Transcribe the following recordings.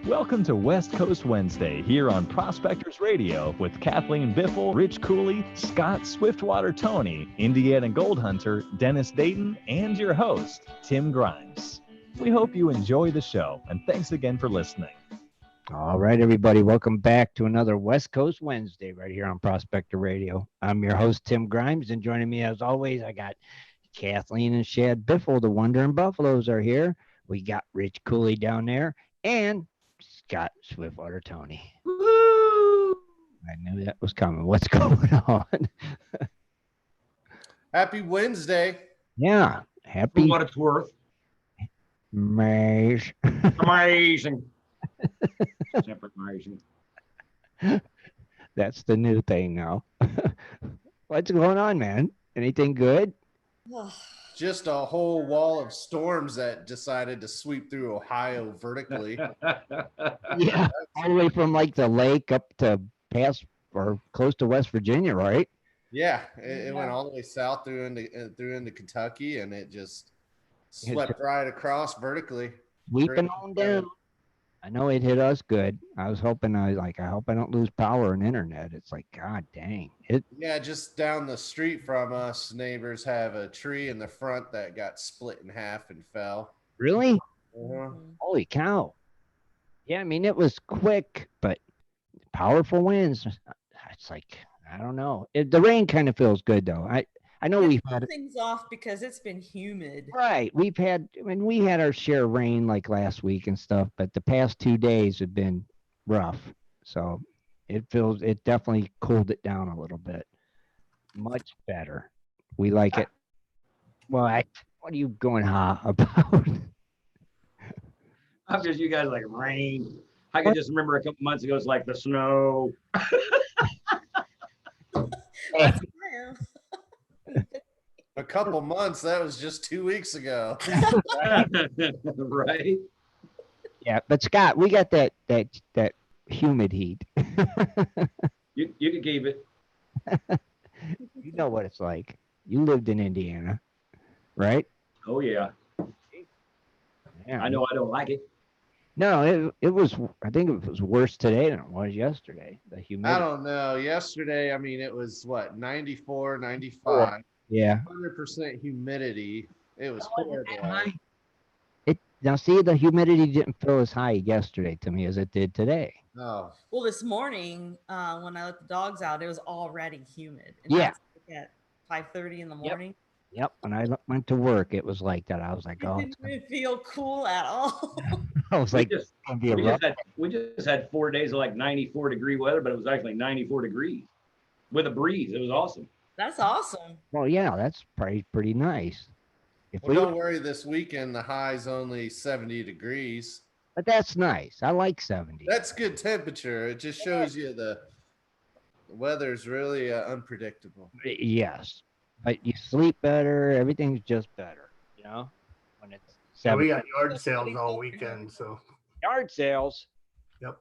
Welcome to West Coast Wednesday here on Prospectors Radio with Kathleen Biffle, Rich Cooley, Scott Swiftwater Toney, Indiana Gold Hunter, Dennis Dayton, and your host, Tim Grimes. We hope you enjoy the show, and thanks again for listening. All right, everybody, welcome back to another West Coast Wednesday right here on Prospector Radio. I'm your host, Tim Grimes, and joining me as always, I got Kathleen and Shad Biffle, the Wandering Buffaloes are here. We got Rich Cooley down there, and Scott Swiftwater Toney. Woo! I knew that was coming. What's going on? Happy Wednesday. Yeah, happy. For what it's worth. Amazing. Amazing. Separate amazing. That's the new thing now. What's going on, man? Anything good? Just a whole wall of storms that decided to sweep through Ohio vertically. Yeah, all the way from like the lake up to past or close to West Virginia, right? Yeah, it went all the way south through into Kentucky, and it just swept right across vertically. Sweeping on down. I know it hit us good. I was hoping I hope I don't lose power and internet. It's like, God dang. Yeah, just down the street from us, neighbors have a tree in the front that got split in half and fell. Really? Uh-huh. Holy cow. Yeah, I mean, it was quick, but powerful winds. It's like, I don't know. The rain kind of feels good, though. I know we've had things off because it's been humid. Right. We had our share of rain like last week and stuff, but the past 2 days have been rough. So it definitely cooled it down a little bit. Much better. We like it. Well, what are you going about? I'm just, you guys like rain. I can just remember a couple months ago, it's like the snow. A couple months, that was just 2 weeks ago. Right? Yeah, but Scott, we got that humid heat. You can keep it. You know what it's like. You lived in Indiana, right? Oh, yeah. Yeah. I know I don't like it. No, it was, I think it was worse today than it was yesterday. The humidity. I don't know. Yesterday, I mean, it was what, 94, 95. Yeah. 100% humidity. It was horrible. Now, see, the humidity didn't feel as high yesterday to me as it did today. Oh. Well, this morning, when I let the dogs out, it was already humid. And yeah. At 5:30 in the morning. Yep. When I went to work, it was like that. I was like, oh. It didn't feel cool at all. I was like, we just had 4 days of like 94-degree weather, but it was actually 94 degrees with a breeze. It was awesome. That's awesome. Well, yeah, that's probably pretty nice. Don't worry, this weekend the high's only 70 degrees. But that's nice. I like 70. That's good temperature. It just shows you the weather's really unpredictable. Yes. But you sleep better. Everything's just better, you know? When it's 70. Yeah, we got yard sales all weekend, so. Yard sales? Yep.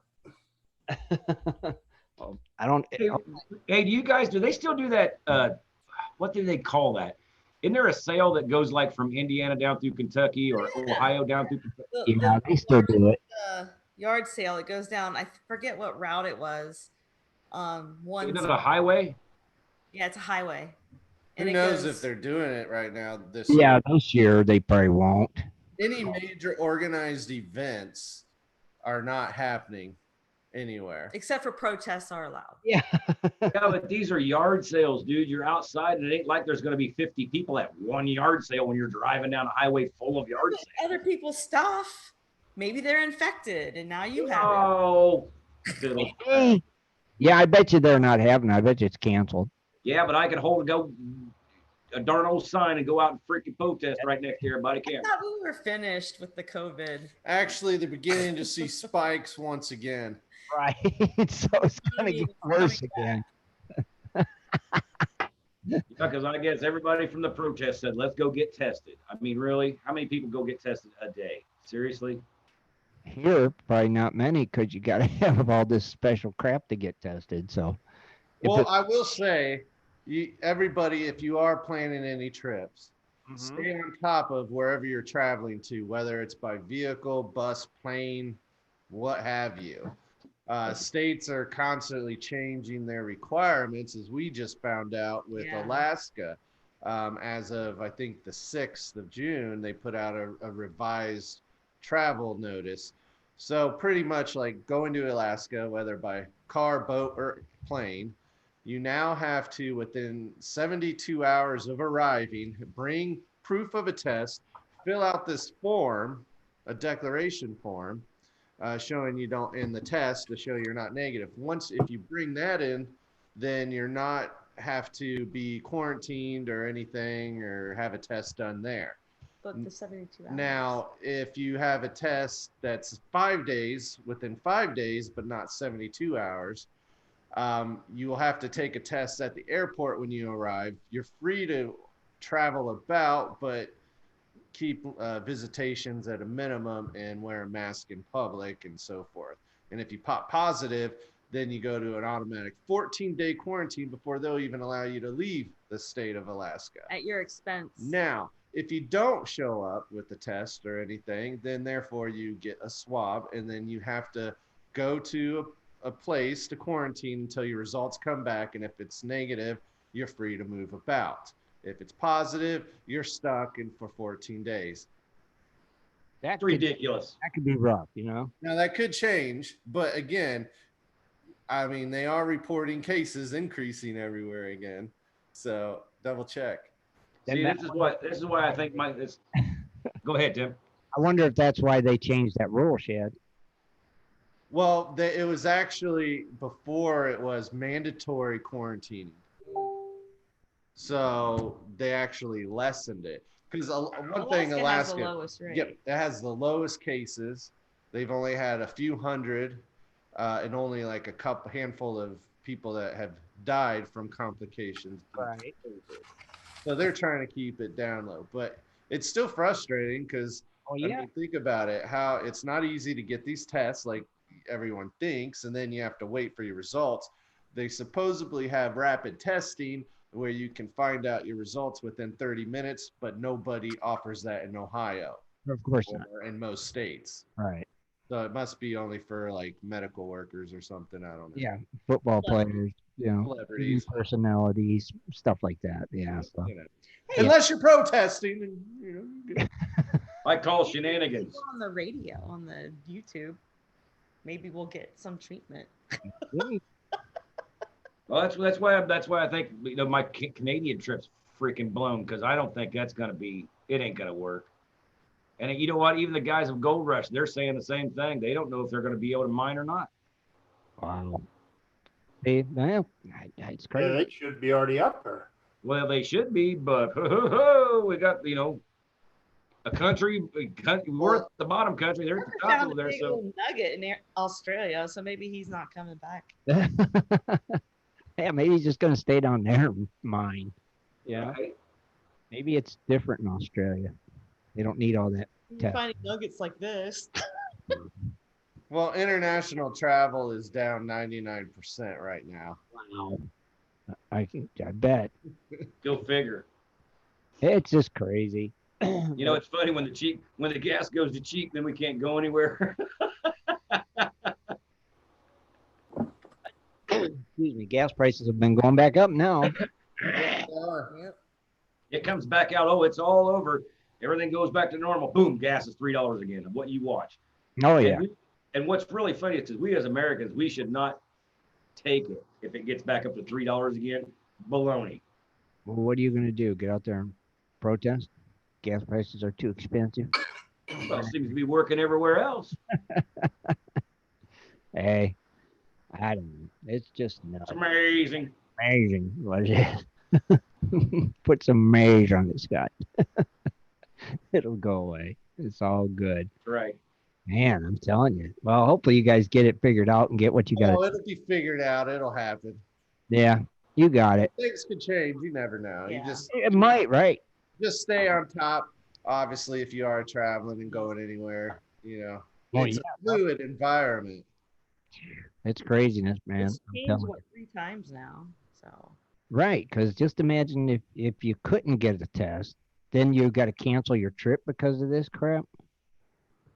Well, I don't. Hey, do they still do that? What do they call that? Isn't there a sale that goes like from Indiana down through Kentucky or Ohio down through Kentucky? Yeah, they still do it. Yard sale. It goes down. I forget what route it was. Isn't it a highway? Yeah, it's a highway. Who knows if they're doing it right now this year? Yeah, this year they probably won't. Any major organized events are not happening anywhere. Except for protests are allowed. Yeah. Yeah, but these are yard sales, dude. You're outside, and it ain't like there's going to be 50 people at one yard sale when you're driving down a highway full of yard sales. Other people's stuff. Maybe they're infected, and now you have it. Hey. Yeah, I bet you they're not having it. I bet you it's canceled. Yeah, but I could go a darn old sign and go out and freaking protest right next to everybody. I thought we were finished with the COVID. Actually, they're beginning to see spikes once again. Right. So it's going to get worse again. Because I guess everybody from the protest said, let's go get tested. I mean, really? How many people go get tested a day? Seriously? Here, probably not many, because you got to have all this special crap to get tested. So, well, I will say, everybody, if you are planning any trips, stay on top of wherever you're traveling to, whether it's by vehicle, bus, plane, what have you. States are constantly changing their requirements, as we just found out with Alaska. As of, I think, the 6th of June, they put out a revised travel notice. So pretty much like going to Alaska, whether by car, boat, or plane, you now have to, within 72 hours of arriving, bring proof of a test, fill out this form, a declaration form, showing you don't in the test to show you're not negative. If you bring that in, then you're not have to be quarantined or anything or have a test done there. But the 72 hours. Now, if you have a test that's 5 days, within 5 days, but not 72 hours, you will have to take a test at the airport when you arrive. You're free to travel about, but keep visitations at a minimum and wear a mask in public and so forth. And if you pop positive, then you go to an automatic 14-day quarantine before they'll even allow you to leave the state of Alaska. At your expense. Now, if you don't show up with the test or anything, then therefore you get a swab, and then you have to go to a place to quarantine until your results come back. And if it's negative, you're free to move about. If it's positive, you're stuck in for 14 days. That's ridiculous. That could be rough, you know? Now, that could change, but again, I mean, they are reporting cases increasing everywhere again. So double check. See, this is why I think go ahead, Tim. I wonder if that's why they changed that rule, Shad. Well, it was actually before it was mandatory quarantining. So they actually lessened it. Because Alaska has the lowest rate. Yep, it has the lowest cases. They've only had a few hundred and only like a handful of people that have died from complications. Right. So they're trying to keep it down low, but it's still frustrating because I mean, think about it, how it's not easy to get these tests like everyone thinks, and then you have to wait for your results. They supposedly have rapid testing where you can find out your results within 30 minutes, but nobody offers that in Ohio. Of course not. Or in most states. Right. So it must be only for like medical workers or something. I don't know. Yeah, football players, you know, Celebrities, personalities, stuff like that. Yeah. So. You know. Unless you're protesting, and you know. I call shenanigans. On the radio, on the YouTube, maybe we'll get some treatment. Well, that's why I think my Canadian trip's freaking blown, because I don't think that's gonna be. It ain't gonna work. And you know what? Even the guys of Gold Rush, they're saying the same thing. They don't know if they're going to be able to mine or not. Wow. It's crazy. Yeah, they should be already up there. Well, they should be, but we got, a country, we're at the bottom country. They're at the top over there. So nugget in Australia, so maybe he's not coming back. Yeah, maybe he's just going to stay down there and mine. Yeah. Right. Maybe it's different in Australia. They don't need all that. You're finding nuggets like this. Well, international travel is down 99% right now. Wow. I bet. Go figure. It's just crazy. It's funny when the gas goes to cheap, then we can't go anywhere. Excuse me. Gas prices have been going back up now. It comes back out. Oh, it's all over. Everything goes back to normal. Boom, gas is $3 again. What you watch. Oh yeah. And what's really funny is we as Americans, we should not take it if it gets back up to $3 again. Baloney. Well, what are you going to do? Get out there and protest? Gas prices are too expensive. Well, it seems to be working everywhere else. Hey, I don't know. It's just nuts. It's amazing. Amazing. What is it? Put some maize on it, Scott. It'll go away. It's all good. Right. Man, I'm telling you. Well, hopefully you guys get it figured out and get what you got. Oh, it'll be figured out. It'll happen. Yeah, you got it. Things could change. You never know. Yeah. It might, right? Just stay on top. Obviously, if you are traveling and going anywhere, it's a fluid environment. It's craziness, man. It's changed 3 times now. So. Right, because just imagine if you couldn't get a test, then you got to cancel your trip because of this crap.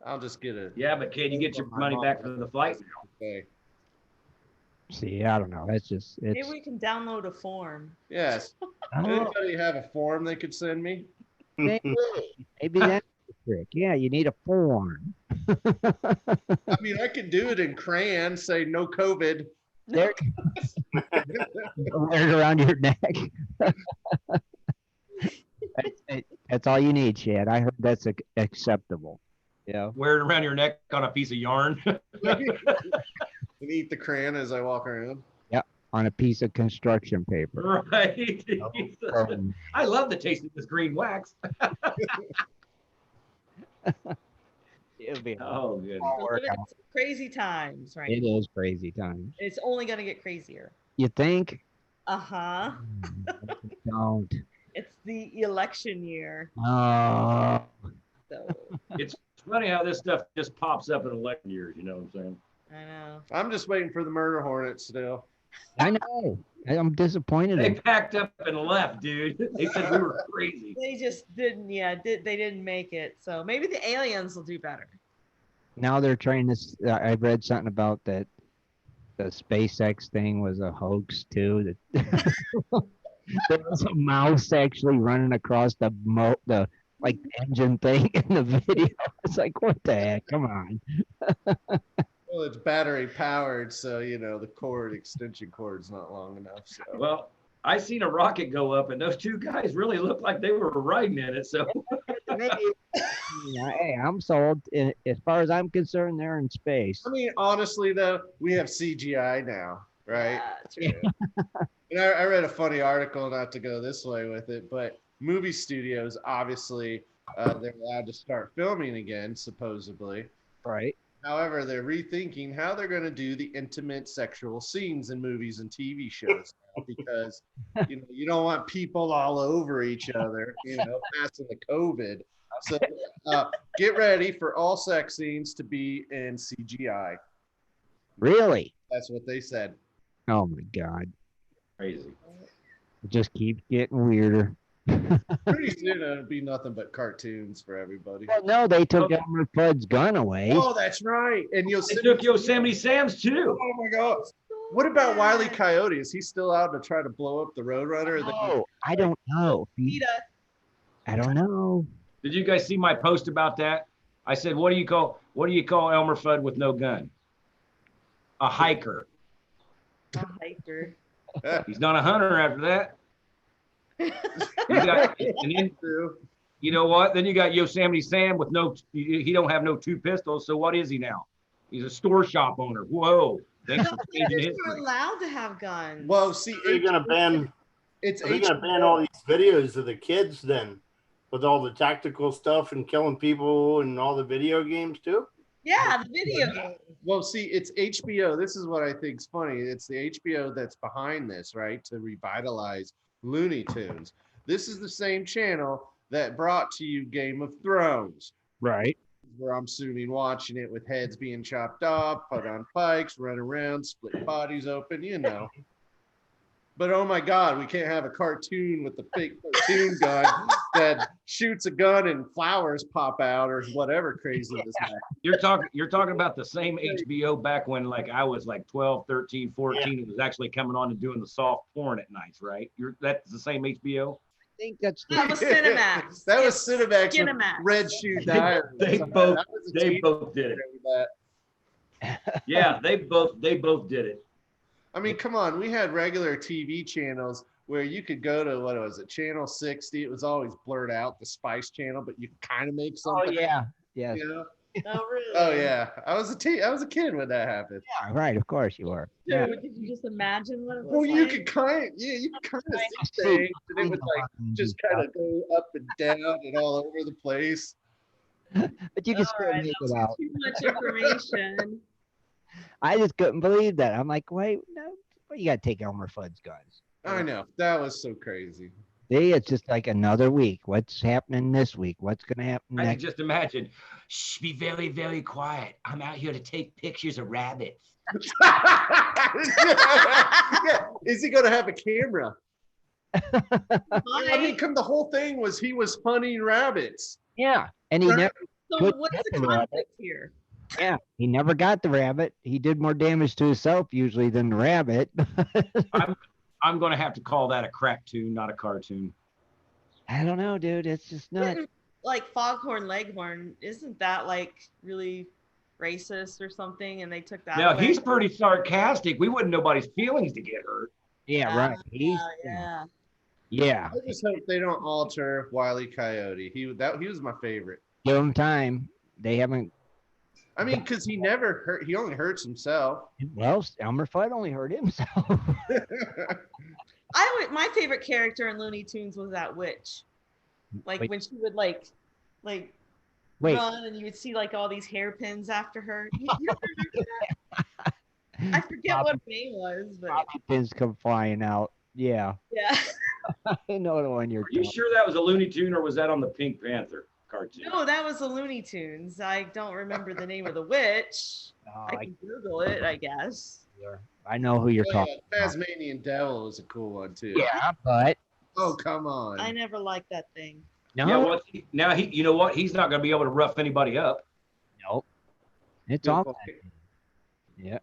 I'll just get it. Yeah, but can you get your money back for the flight? Okay. See, I don't know. That's just Maybe it's. we can download a form. Yes. Anybody have a form they could send me? Maybe that's the trick. Yeah, you need a form. I mean, I could do it in crayon, say no COVID. There, wear it around your neck. That's all you need, Shad. I heard that's acceptable. Yeah. Wear it around your neck on a piece of yarn. And eat the crayon as I walk around. On a piece of construction paper. Right. I love the taste of this green wax. It'll be Oh, good. We're living in some crazy times, right? It is crazy times. It's only going to get crazier. You think? Uh-huh. Don't. It's the election year. Oh. So It's funny how this stuff just pops up in election years. You know what I'm saying? I know. I'm just waiting for the murder hornet still. I know. I'm disappointed. They packed up and left, dude. They said we were crazy. They just didn't, they didn't make it. So maybe the aliens will do better. Now they're trying to. I read something about that. The SpaceX thing was a hoax too. That there was a mouse actually running across the like engine thing in the video. It's like, what the heck? Come on. Well, it's battery powered, so the extension cord's not long enough. So. Well, I seen a rocket go up, and those two guys really looked like they were riding in it. So Hey, I'm sold. As far as I'm concerned, they're in space. I mean, honestly, though, we have CGI now, right? Yeah, true. And I read a funny article, not to go this way with it, but movie studios, obviously, they're allowed to start filming again, supposedly. Right. However, they're rethinking how they're going to do the intimate sexual scenes in movies and TV shows now, because you don't want people all over each other, passing the COVID. So get ready for all sex scenes to be in CGI. Really? That's what they said. Oh my God. crazy. It just keeps getting weirder. Pretty soon it'll be nothing but cartoons for everybody. Well, no, they took Elmer Fudd's gun away. Oh, that's right. And They took Yosemite Sam's too. Oh my God. What about Wile E. Coyote? Is he still out to try to blow up the Roadrunner? Oh, I don't know. I don't know. Did you guys see my post about that? I said, what do you call Elmer Fudd with no gun? A hiker. A hiker. He's not a hunter after that. And then, you know what? Then you got Yosemite Sam with he don't have no two pistols. So what is he now? He's a store shop owner. Whoa. Thanks for changing history. You're allowed to have guns. Well, see, Are you gonna ban? Are you gonna ban all these videos of the kids then, with all the tactical stuff and killing people and all the video games too? Yeah, the video game. Well, see, it's HBO. This is what I think is funny. It's the HBO that's behind this, right? To revitalize Looney Tunes. This is the same channel that brought to you Game of Thrones. Right. Where I'm assuming watching it with heads being chopped off, put on pikes, run around, split bodies open, But oh my God, we can't have a cartoon with the fake cartoon gun that shoots a gun and flowers pop out or whatever craziness. You're talking about the same HBO back when I was 12, 13, 14. It was actually coming on and doing the soft porn at nights, right? That's the same HBO? I think that's That was Cinemax. That was Cinemax. Cinemax. Red Shoe Diary. They both did it. Yeah, they both did it. I mean, come on. We had regular TV channels where you could go to, what was it, Channel 60. It was always blurred out, the Spice Channel, but you could kind of make something. Oh, yeah. Yeah. Oh, really? Oh, yeah. I was a kid when that happened. Yeah, right. Of course you were. Dude, Yeah. could you just imagine what it was Well, you like? could kind of see things, and it would just kind of go up and down and all over the place. But you can still Alright, make that it was out. too much information. I just couldn't believe that. I'm like, wait, no, you got to take Elmer Fudd's guns. I know. That was so crazy. See, it's just like another week. What's happening this week? What's going to happen I can next? just imagine. Shh, be very, very quiet. I'm out here to take pictures of rabbits. Yeah. Is he going to have a camera? I mean, Hi. the whole thing was he was hunting rabbits. Yeah. And he Right. never So Good what's the get the rabbit. conflict here? Yeah, he never got the rabbit. He did more damage to himself usually than the rabbit. I'm going to have to call that a cartoon, not a cartoon. I don't know, dude. It's just not. Like Foghorn Leghorn, isn't that like really racist or something? And they took that. Now away? he's pretty sarcastic. We wouldn't nobody's feelings to get hurt. Yeah, right. He's yeah. yeah. I just hope they don't alter Wile E. Coyote. He was my favorite. Give him time. They haven't. I mean, because he never hurt. He only hurts himself. Well, Elmer Fudd only hurt himself. My favorite character in Looney Tunes was that witch. Like Wait. when she would like Wait. run and you would see like all these hairpins after her. You remember that? I forget what her name was, but Bobby pins come flying out. Yeah. yeah. I know the one you're Are you sure that was a Looney Tune or was that on the Pink Panther cartoon? No, that was the Looney Tunes. I don't remember the name of the witch. I can Google it, I guess. I know who you're talking about. Tasmanian Devil is a cool one too. Yeah, but Oh, come on. I never liked that thing. no. Yeah, well, now he, you know what? He's not going to be able to rough anybody up. Nope. It's all. Yeah.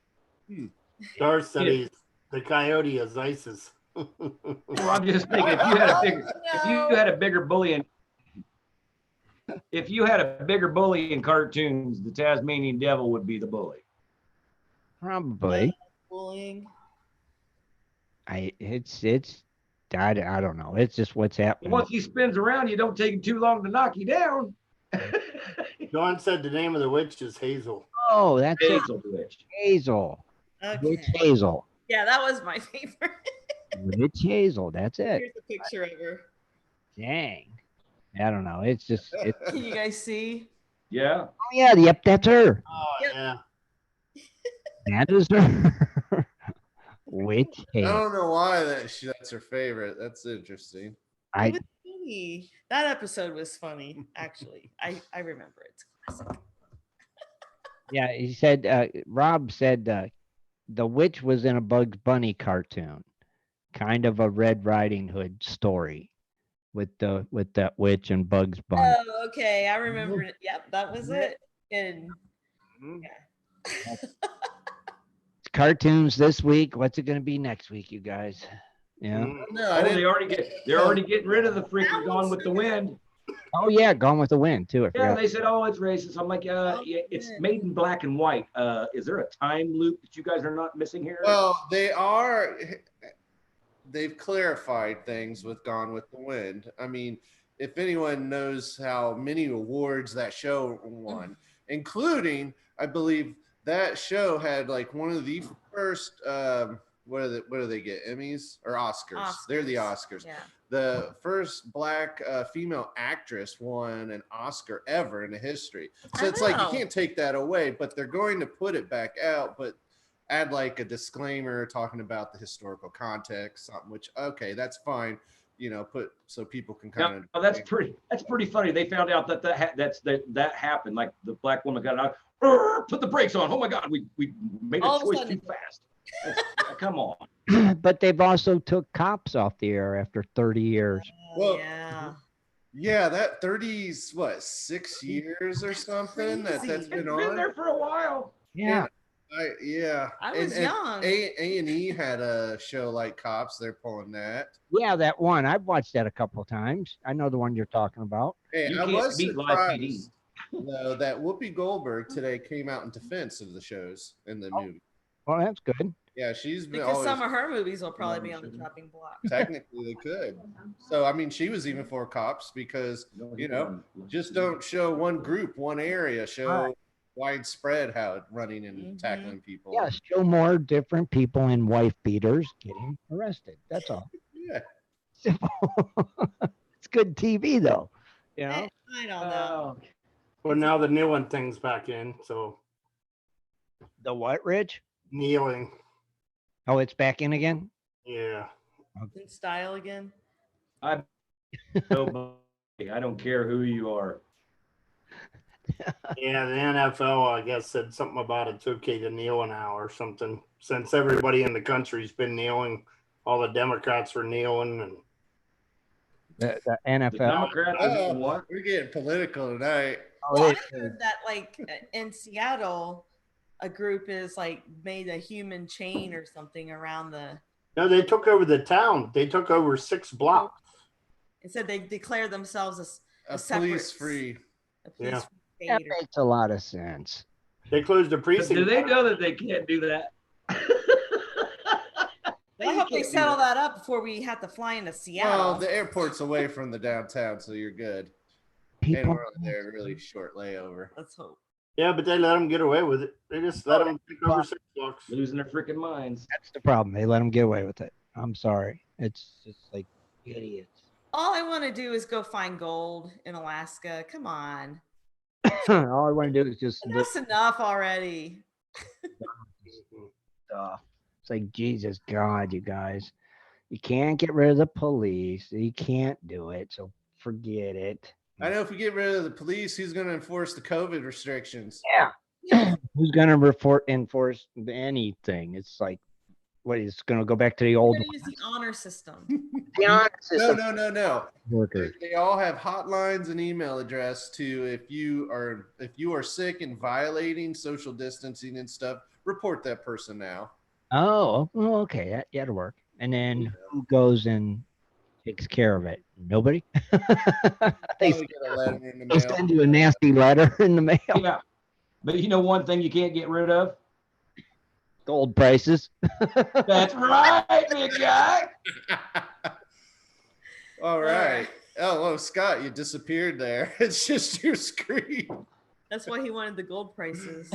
Dar said he's the coyote is ISIS. Well, I'm just thinking if you had a bigger bully in cartoons, the Tasmanian Devil would be the bully. Probably. Bullying. I don't know. It's just what's happening. Once he spins around, you don't take him too long to knock you down. John said the name of the witch is Hazel. Oh, that's it. Hazel Witch. Hazel. Okay. Witch Hazel. Yeah, that was my favorite. Witch Hazel. That's it. Here's a picture of her. Dang. I don't know. It's just. Can you guys see? Yeah. Oh yeah. Yep. That's her. Oh, Yep. yeah. That is her. Witch I Hazel. don't know why that's her favorite. That's interesting. It was funny. That episode was funny, actually. I remember it. It's classic. Yeah. He said. Rob said. The witch was in a Bugs Bunny cartoon, kind of a Red Riding Hood story, with that witch and Bugs Bunny. Oh, okay. I remember it. Yep, that was it. And yeah. Cartoons this week. What's it going to be next week, you guys? Yeah. No, Oh, they're already getting rid of the freaking Gone with the Wind. Oh yeah, Gone with the Wind too. I Yeah, forgot. they said, oh, it's racist. I'm like, yeah, it's made in black and white. Is there a time loop that you guys are not missing here? Well, they've clarified things with Gone with the Wind. I mean, if anyone knows how many awards that show won, including, I believe that show had like one of the first, what do they get? Emmys or Oscars? They're the Oscars. Yeah. The first black female actress won an Oscar ever in the history. So it's like, you can't take that away, but they're going to put it back out, but add like a disclaimer talking about the historical context, something which, okay, that's fine. Put so people can kind of. That's pretty funny. They found out that happened. Like the black woman got out, put the brakes on. Oh my God, we made a choice too fast. Come on. But they've also took Cops off the air after 30 years. Well, yeah. That 30's what, 6 years or something that's been It's been on there for a while. Yeah. I was young. A&E had a show like Cops. They're pulling that. Yeah, that one. I've watched that a couple of times. I know the one you're talking about. Hey, You I can't was beat live PD. surprised though that Whoopi Goldberg today came out in defense of the shows in the movie. Well, that's good. Yeah, she's been Because always, some of her movies will probably be on the chopping block. technically they could. So I mean, she was even for Cops because just don't show one group, one area. Show widespread how it's running and tackling people. Yeah, show more different people in wife beaters getting arrested. That's all. Yeah. Simple. It's good TV though. You know? I don't know. Well, now the kneeling thing's back in, so The what, Rich? kneeling. Oh, it's back in again? Yeah. In style again. I don't care who you are. Yeah, the NFL, I guess, said something about it's okay to kneel now or something. Since everybody in the country's been kneeling, all the Democrats were kneeling, and The NFL. The Democrats are doing what? We're getting political tonight. Well, I heard that like in Seattle, a group is like made a human chain or something around the. No, they took over the town. They took over 6 blocks. It said they declared themselves a police-free. Yeah. That makes a lot of sense. They closed the precinct. Do they know that they can't do that? I hope they settle that up before we have to fly into Seattle. Well, the airport's away from the downtown, so you're good. And we're on there really short layover. Let's hope. Yeah, but they let them get away with it. They just let them take over 6 blocks. Losing their freaking minds. That's the problem. They let them get away with it. I'm sorry. It's just like idiots. All I want to do is go find gold in Alaska. Come on. All I want to do is just. That's enough already. It's like, Jesus God, you guys. You can't get rid of the police. You can't do it. So forget it. I know if we get rid of the police, who's going to enforce the COVID restrictions? Yeah. Who's going to enforce anything? It's like, what is going to go back to the old? Use the honor system. The honor system. No. Workers. They all have hotlines and email address to if you are sick and violating social distancing and stuff, report that person now. Oh, okay. That'll work. And then who goes and takes care of it? Nobody. They send you a nasty letter in the mail. Yeah, but you know one thing you can't get rid of? Gold prices. That's right, big guy. All right. Oh, Scott, you disappeared there. It's just your screen. That's why he wanted the gold prices.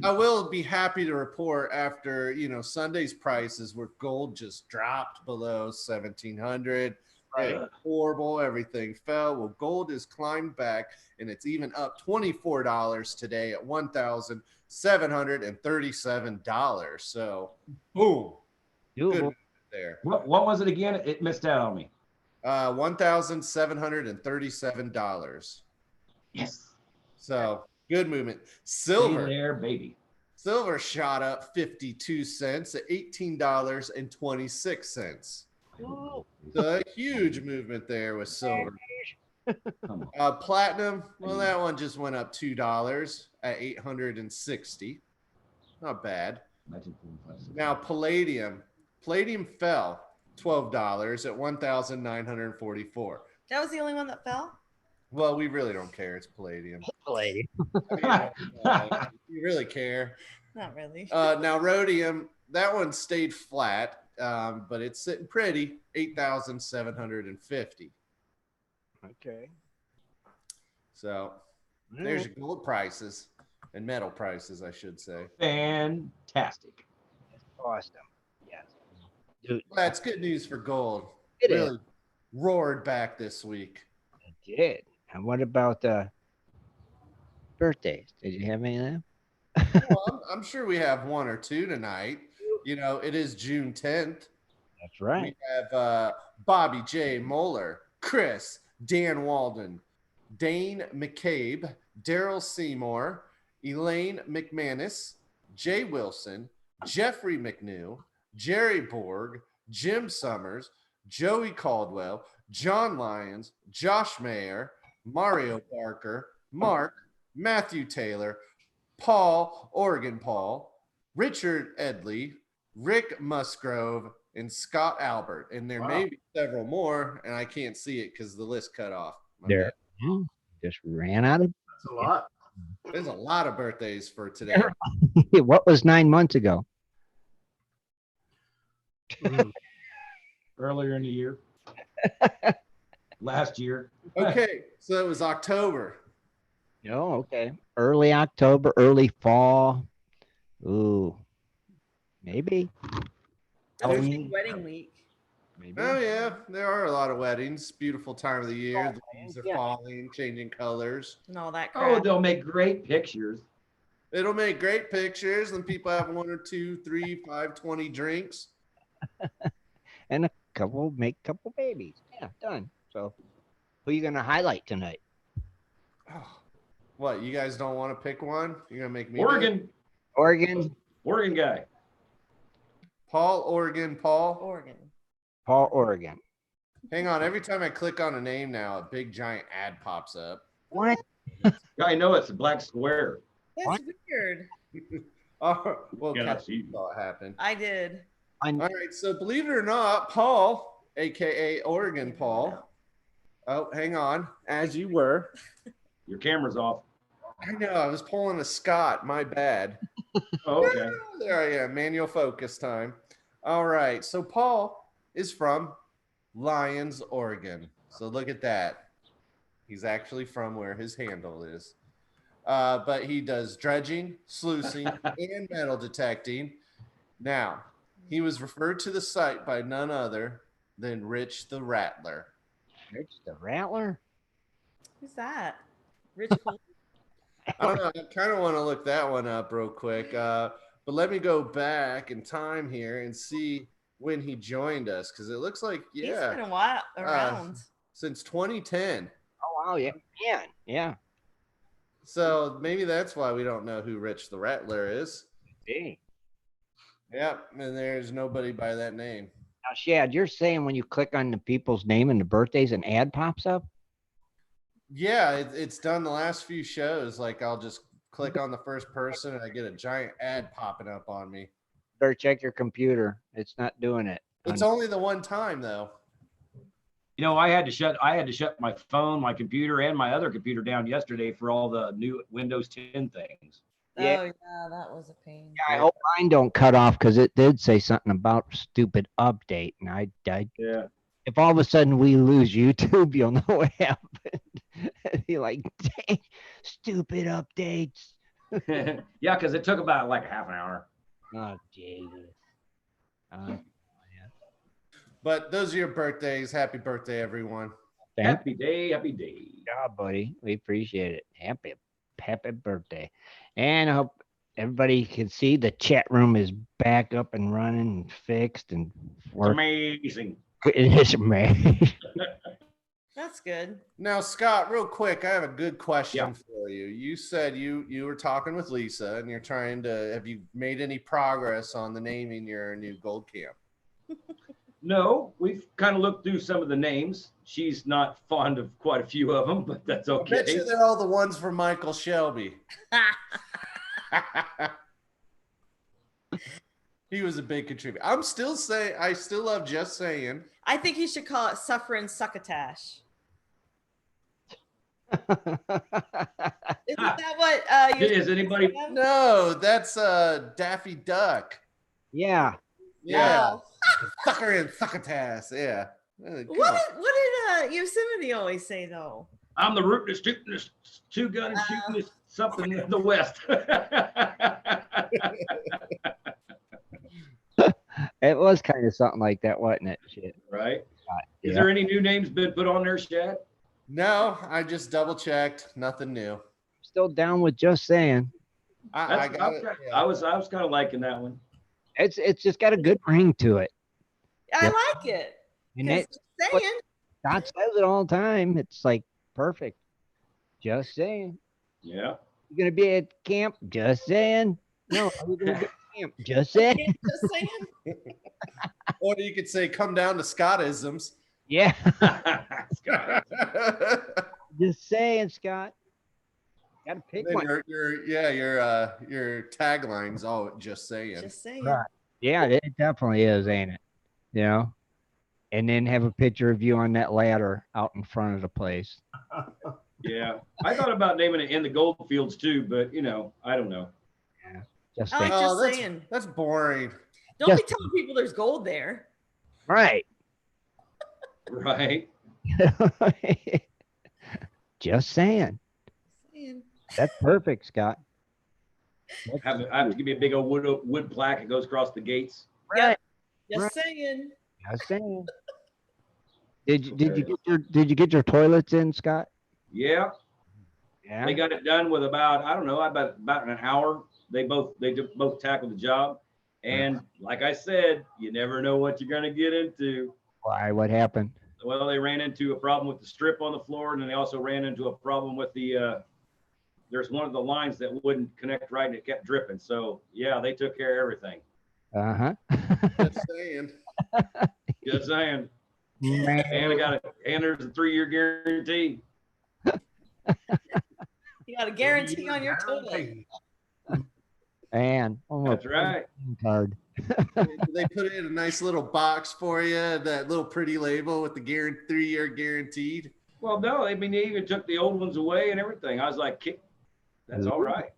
I will be happy to report after, Sunday's prices where gold just dropped below 1,700. Right. Horrible. Everything fell. Well, gold has climbed back, and it's even up $24 today at $1,737. So, boom. Good there. What was it again? It missed out on me. $1,737. Yes. So, good movement. Silver. Stay there, baby. Silver shot up 52 cents at $18.26. So a huge movement there with silver. Platinum, well, that one just went up $2 at $860. Not bad. Now palladium fell $12 at $1,944. That was the only one that fell? Well, we really don't care. It's palladium. Palladium. You really care? Not really. Now rhodium, that one stayed flat. But it's sitting pretty, 8,750. Okay. So there's your gold prices and metal prices, I should say. Fantastic. Awesome. Yes. Dude. That's good news for gold. It really is. Roared back this week. It did. And what about birthdays? Did you have any of them? Well, I'm sure we have one or two tonight. It is June 10th. That's right. We have Bobby J. Moeller, Chris, Dan Walden, Dane McCabe, Daryl Seymour, Elaine McManus, Jay Wilson, Jeffrey McNew, Jerry Borg, Jim Summers, Joey Caldwell, John Lyons, Josh Mayer, Mario Barker, Mark, Matthew Taylor, Paul, Oregon Paul, Richard Edley, Rick Musgrove, and Scott Albert. And there may be several more, and I can't see it because the list cut off. There. Just ran out of. That's a lot. There's a lot of birthdays for today. What was 9 months ago? Earlier in the year. Last year. Okay, so it was October. Oh, okay. Early October, early fall. Ooh, maybe. Wedding week. Maybe. Oh, yeah. There are a lot of weddings. Beautiful time of the year. The leaves are falling, changing colors. And all that crap. Oh, they'll make great pictures. It'll make great pictures, and people have 1 or 2, 3, 5, 20 drinks. And make a couple babies. Yeah, done. So who are you going to highlight tonight? Oh, what, you guys don't want to pick one? You're going to make me Oregon guy. Paul Oregon. Paul Oregon. Hang on. Every time I click on a name now, a big giant ad pops up. What? I know it's a black square. That's What? weird. Well, Yeah, Kathleen saw it happen. I did. All right, so believe it or not, Paul, aka Oregon Paul. Oh, hang on. As you were. Your camera's off. I know. I was pulling a Scott. My bad. Oh, okay. There I am. Manual focus time. All right. So Paul is from Lyons, Oregon. So look at that. He's actually from where his handle is. But he does dredging, sluicing, and metal detecting. Now, he was referred to the site by none other than Rich the Rattler. Rich the Rattler? Who's that? Rich Cooley? I don't know. I kind of want to look that one up real quick. But let me go back in time here and see when he joined us, because it looks like, He's been a while around. Since 2010. Oh, wow. Yeah. Man. Yeah. So maybe that's why we don't know who Rich the Rattler is. Hey. Yep, and there's nobody by that name. Now, Shad, you're saying when you click on the people's name and the birthdays, an ad pops up? Yeah, it's done the last few shows. Like, I'll just click on the first person and I get a giant ad popping up on me. Better check your computer. It's not doing it. It's only the one time though. You know, I had to shut my phone, my computer, and my other computer down yesterday for all the new Windows 10 things. Yeah. Oh, yeah, that was a pain. I hope mine don't cut off, because it did say something about stupid update. And I Yeah. if all of a sudden we lose YouTube, you'll know what happened. Be like, dang, stupid updates. Yeah, because it took about like a half an hour. Oh, Jesus. But those are your birthdays. Happy birthday, everyone. Thank Happy day. God, buddy. We appreciate it. Happy birthday. And I hope everybody can see the chat room is back up and running and fixed and It's working. amazing. It is amazing. That's good. Now, Scott, real quick, I have a good question Yeah. for you. You said you were talking with Lisa and you're trying to, have you made any progress on the naming your new gold camp? No, we've kind of looked through some of the names. She's not fond of quite a few of them, but that's I bet okay. you they're all the ones for Michael Shelby. He was a big contributor. I still love Just Saying. I think you should call it Suffering Succotash. Isn't that what Is anybody? No, that's Daffy Duck. Yeah. Yeah. Oh. Sucker and Succotash. Yeah. Come What on. did Yosemite always say though? I'm the rootinest, tootinest, two-gun, shootingest something in the West. It was kind of something like that, wasn't it? Shit. Right? Yeah. Is there any new names been put on there, Shad? No, I just double checked. Nothing new. Still down with Just Saying. I got it. Yeah. I was kind of liking that one. It's just got a good ring to it. I Yep. like it. And 'Cause it Just saying. God says it all the time. It's like perfect. Just saying. Yeah. You're gonna be at camp? Just saying. No, are you gonna be at camp? Just saying. Just saying. Or you could say, come down to Scottisms. Yeah. Scott. Just saying, Scott. Gotta pick Then one. your taglines. Oh, just saying. Just saying. Right. Yeah, it definitely is, ain't it? You know? And then have a picture of you on that ladder out in front of the place. Yeah. I thought about naming it In the Goldfields too, but I don't know. Just I like saying. Just that's, saying. that's boring. Don't Just- be telling people there's gold there. Right. Right. Just saying. Saying. That's perfect, Scott. I have to give you a big old wood plaque that goes across the gates. Right. Just Right. saying. Just saying. Did you get your toilets in, Scott? Yeah. Yeah. They got it done with about an hour. They both tackled the job. And like I said, you never know what you're gonna get into. Why? What happened? Well, they ran into a problem with the strip on the floor, and then they also ran into a problem with there's one of the lines that wouldn't connect right and it kept dripping. So yeah, they took care of everything. Uh-huh. Just saying. Just saying. Man. And there's a 3-year guarantee. You got a guarantee on your toilet. And That's right. card. They put it in a nice little box for you, that little pretty label with the 3-year guaranteed. Well, no, I mean, they even took the old ones away and everything. I was like, that's all right.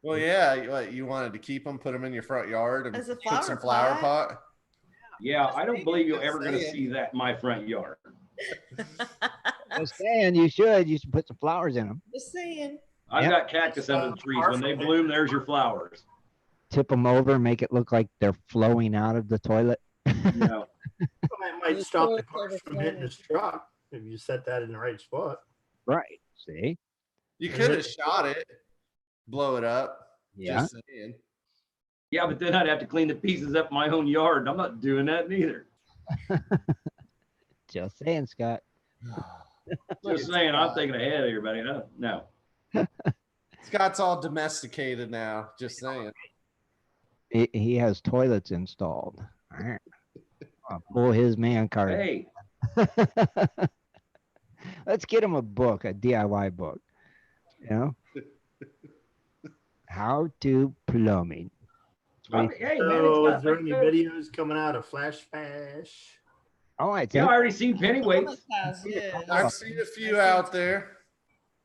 Well, yeah, you wanted to keep them, put them in your front yard, and As a put some flower pot. Yeah, I don't believe you're ever going to see that in my front yard. Just saying, you should put some flowers in them. Just saying. I've got cactus under the trees. When they bloom, there's your flowers. Tip them over, make it look like they're flowing out of the toilet. No. It might stop the car from hitting his truck if you set that in the right spot. Right. See? You could have shot it, blow it up. Yeah. Just saying. Yeah, but then I'd have to clean the pieces up in my own yard. I'm not doing that neither. Just saying, Scott. Just saying, I'm thinking ahead of everybody. No. Scott's all domesticated now. Just saying. He has toilets installed. All right. I'll pull his man card. Hey, Let's get him a book, a DIY book. You know? How to plumbing. hey, man, So, it's is there got any videos coming out of Flash Bash? Oh, I Yeah, think. I already seen Pennyweight. Yeah. I've seen a few out there.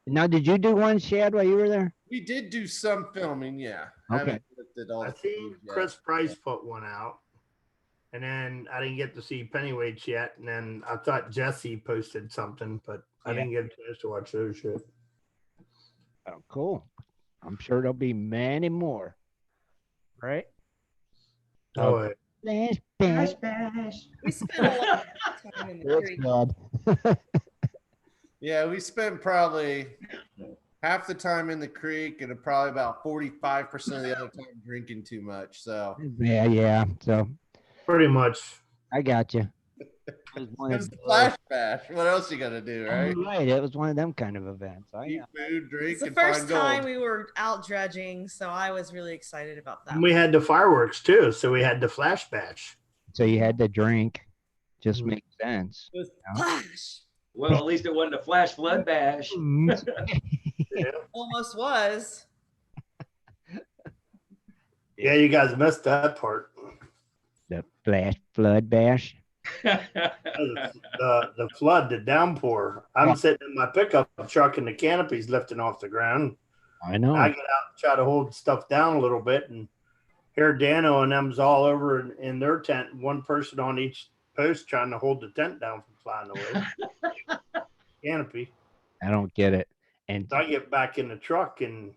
Now, did you do one, Shad, while you were there? We did do some filming, yeah. Okay. Haven't looked at all I the seen footage yet. Chris Price put one out, and then I didn't get to see Pennyweight yet. And then I thought Jesse posted something, but I didn't get a chance to watch those shit. Oh, cool. I'm sure there'll be many more. Right? Oh, Flash bash. We spent a lot of time in the That's creek. good. Yeah, we spent probably half the time in the creek and probably about 45% of the other time drinking too much. So Yeah. So pretty much. I got you. it was the Flash Bash. What else you gonna do, right? Right. It was one of them kind of events. Eat food, drink, It's the and first find time gold. we were out dredging, so I was really excited about that. And we had the fireworks too, so we had the Flash Bash. So you had to drink. Just makes sense. It was Flash. Well, at least it wasn't a flash flood bash. Yeah. Almost was. Yeah, you guys missed that part. The flash flood bash. The flood, the downpour. I'm sitting in my pickup truck and the canopy's lifting off the ground. I know. I get out and try to hold stuff down a little bit, and here Dano and them's all over in their tent, one person on each post trying to hold the tent down from flying away. Canopy. I don't get it. And So I get back in the truck and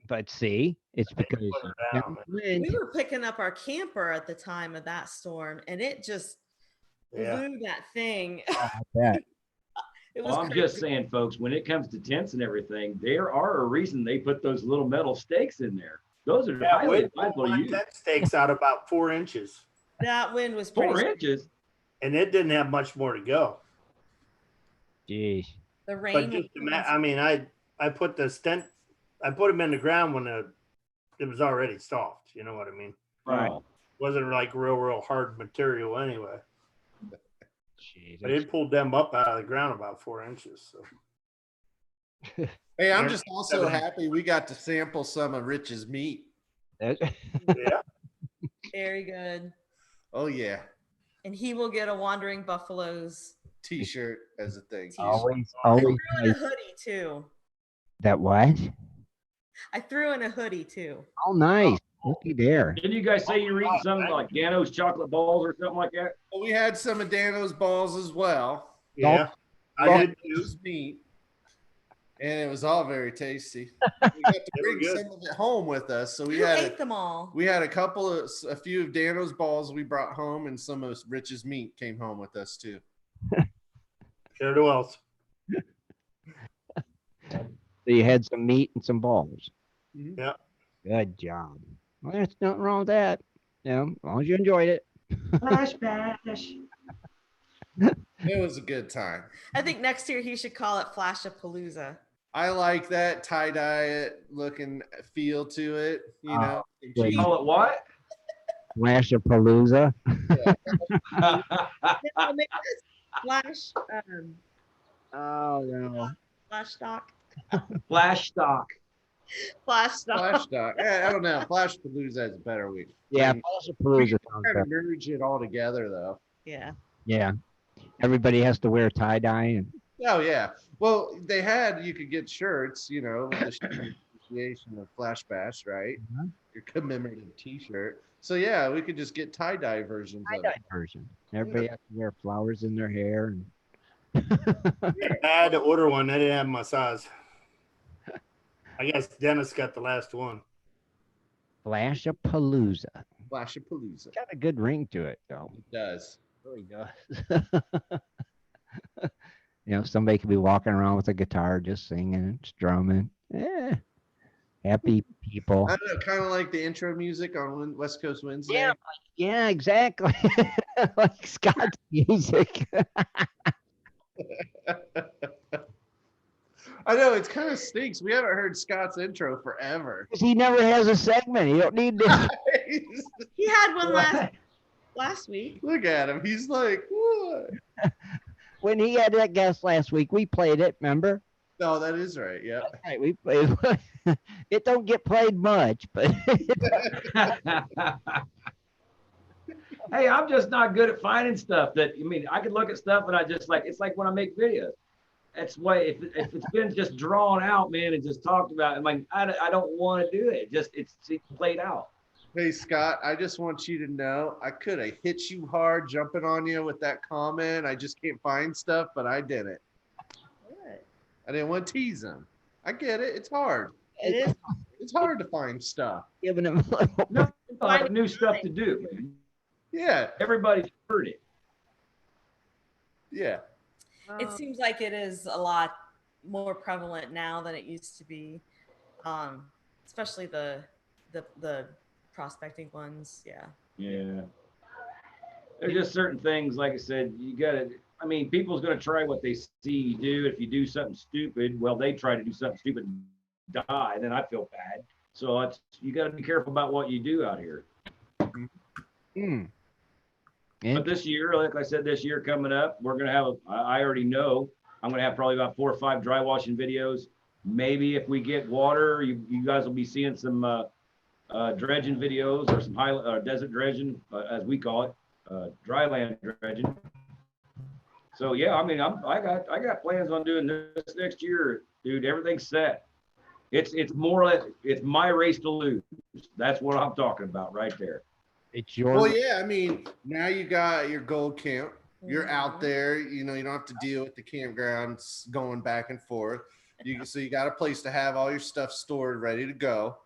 but see, it's because put her down. We were picking up our camper at the time of that storm, and it just Yeah. blew that thing. that. It was Well, I'm just crazy. saying, folks, when it comes to tents and everything, there are a reason they put those little metal stakes in there. Those are Yeah, highly we advisable to my use. tent stakes out about 4 inches, That wind was pretty. 4 inches. and it didn't have much more to go. Jeez. The rain. But just I mean, I put the stent, I put them in the ground when it was already soft. You know what I mean? Right. Oh, Wasn't like real hard material anyway. Jeez. But it pulled them up out of the ground about 4 inches. So. Hey, I'm just also happy we got to sample some of Rich's meat. That's- Yeah. Very good. Oh yeah, And he will get a Wandering Buffaloes. T-shirt as a thing. always, I always threw in a nice. hoodie too. That what? I threw in a hoodie too. Oh, nice. Looky there. didn't you guys say you were eating something like Dano's chocolate balls or something like that? Well, we had some of Dano's balls as well. Yeah. I did It too. was meat, and it was all very tasty. We got to They were bring good. some of it home with us, so we Who had ate them all? we had a few of Dano's balls we brought home, and some of Rich's meat came home with us too. Shared the wealth. So you had some meat and some balls. Yeah. Good job. Well, there's nothing wrong with that. You know, as long as you enjoyed it. Flash bash. It was a good time. I think next year he should call it Flashapalooza. I like that tie-dye looking feel to it. You know, good. Call it what? Flashapalooza. Flash, Oh, no. Flash stock. Flash stock. Flash stuff. Flash Doc. Yeah, I don't know. Flash Palooza is a better week. Yeah, We Palooza sounds kind better. of merge it all together, though. Yeah. Yeah. Everybody has to wear tie-dye and Oh yeah. Well, they had you could get shirts, with the appreciation of Flash Bash, right? Mhm. Your commemorative T-shirt. So yeah, we could just get tie-dye versions of tie-dye it. version. Everybody has to wear flowers in their hair and I had to order one. They didn't have my size. I guess Dennis got the last one. Flash of Palooza. Flash of Palooza. Got a good ring to it, though. It does. It really does. Somebody could be walking around with a guitar just singing, strumming. Yeah. Happy people. I don't know, kind of like the intro music on West Coast Wednesday. Yeah, exactly. Like Scott's music. I know, it's kind of stinks. We haven't heard Scott's intro forever. He never has a segment. You don't need to. He had one last week. Look at him. He's like, what? When he had that guest last week, we played it, remember? No, that is right. Yeah. That's right, we played it. Don't get played much, but Hey, I'm just not good at finding stuff I could look at stuff and I just it's like when I make videos. That's why if it's been just drawn out, man, and just talked about, I don't want to do it. It's played out. Hey, Scott, I just want you to know I could have hit you hard jumping on you with that comment. I just can't find stuff, but I didn't. What? I didn't want to tease him. I get it. It's hard. It is. It's hard to find stuff. giving him a little No, new stuff to do, man. Yeah. Everybody's heard it. Yeah. It seems like it is a lot more prevalent now than it used to be, especially the prospecting ones. Yeah. Yeah. There's just certain things, like I said, you gotta. People's gonna try what they see you do. If you do something stupid, well, they try to do something stupid and die. Then I feel bad. So you gotta be careful about what you do out here. But this year, like I said, coming up, we're going to have, I already know, I'm going to have probably about 4 or 5 dry washing videos. Maybe if we get water, you guys will be seeing some dredging videos or some desert dredging, as we call it, dry land dredging. So yeah, I got plans on doing this next year, dude. Everything's set. It's more or less, it's my race to lose. That's what I'm talking about right there. It's your. Well, yeah. Now you got your gold camp. You're out there. You don't have to deal with the campgrounds going back and forth. So you got a place to have all your stuff stored, ready to go.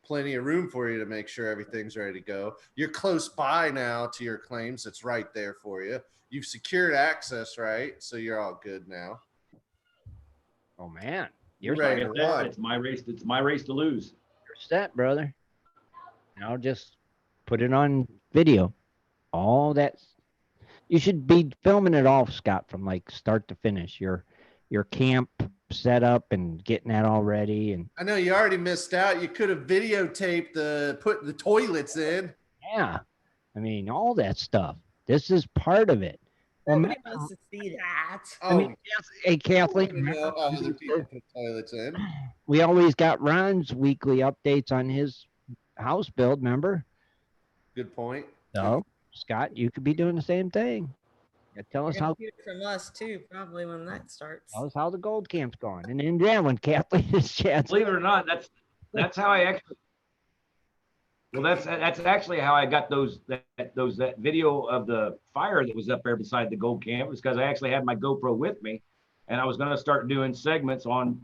Plenty of room for you to make sure everything's ready to go. You're close by now to your claims. It's right there for you. You've secured access, right? So you're all good now. Oh man, You're ready to run. It's my race. It's my race to lose. You're set, brother. Now just put it on video. All that. You should be filming it all, Scott, from start to finish. Your camp set up and getting that all ready. And I know you already missed out. You could have videotaped putting the toilets in. Yeah, all that stuff. This is part of it. Nobody wants to see that. Hey, Kathleen, Know how other people put toilets in. we always got Ron's weekly updates on his house build, remember? Good point. So, Scott, you could be doing the same thing. Yeah, tell us how. Get it from us too, probably when that starts. Tell us how the gold camp's going, and then when Kathleen is chatting. Believe it or not, that's how I actually. Well, that's actually how I got that video of the fire that was up there beside the gold camp. Was because I actually had my GoPro with me, and I was going to start doing segments on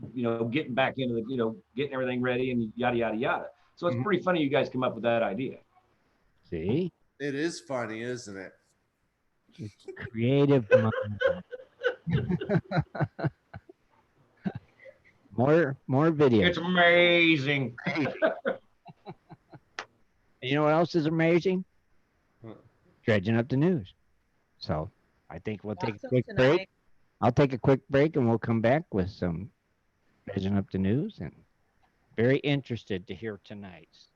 getting back into the getting everything ready and yada yada yada. So it's pretty funny you guys come up with that idea. See, it is funny, isn't it? It's creative. more videos. It's amazing. You know what else is amazing? Dredging up the news. So I think we'll take a quick break. I'll take a quick break and we'll come back with some dredging up the news, and very interested to hear tonight's.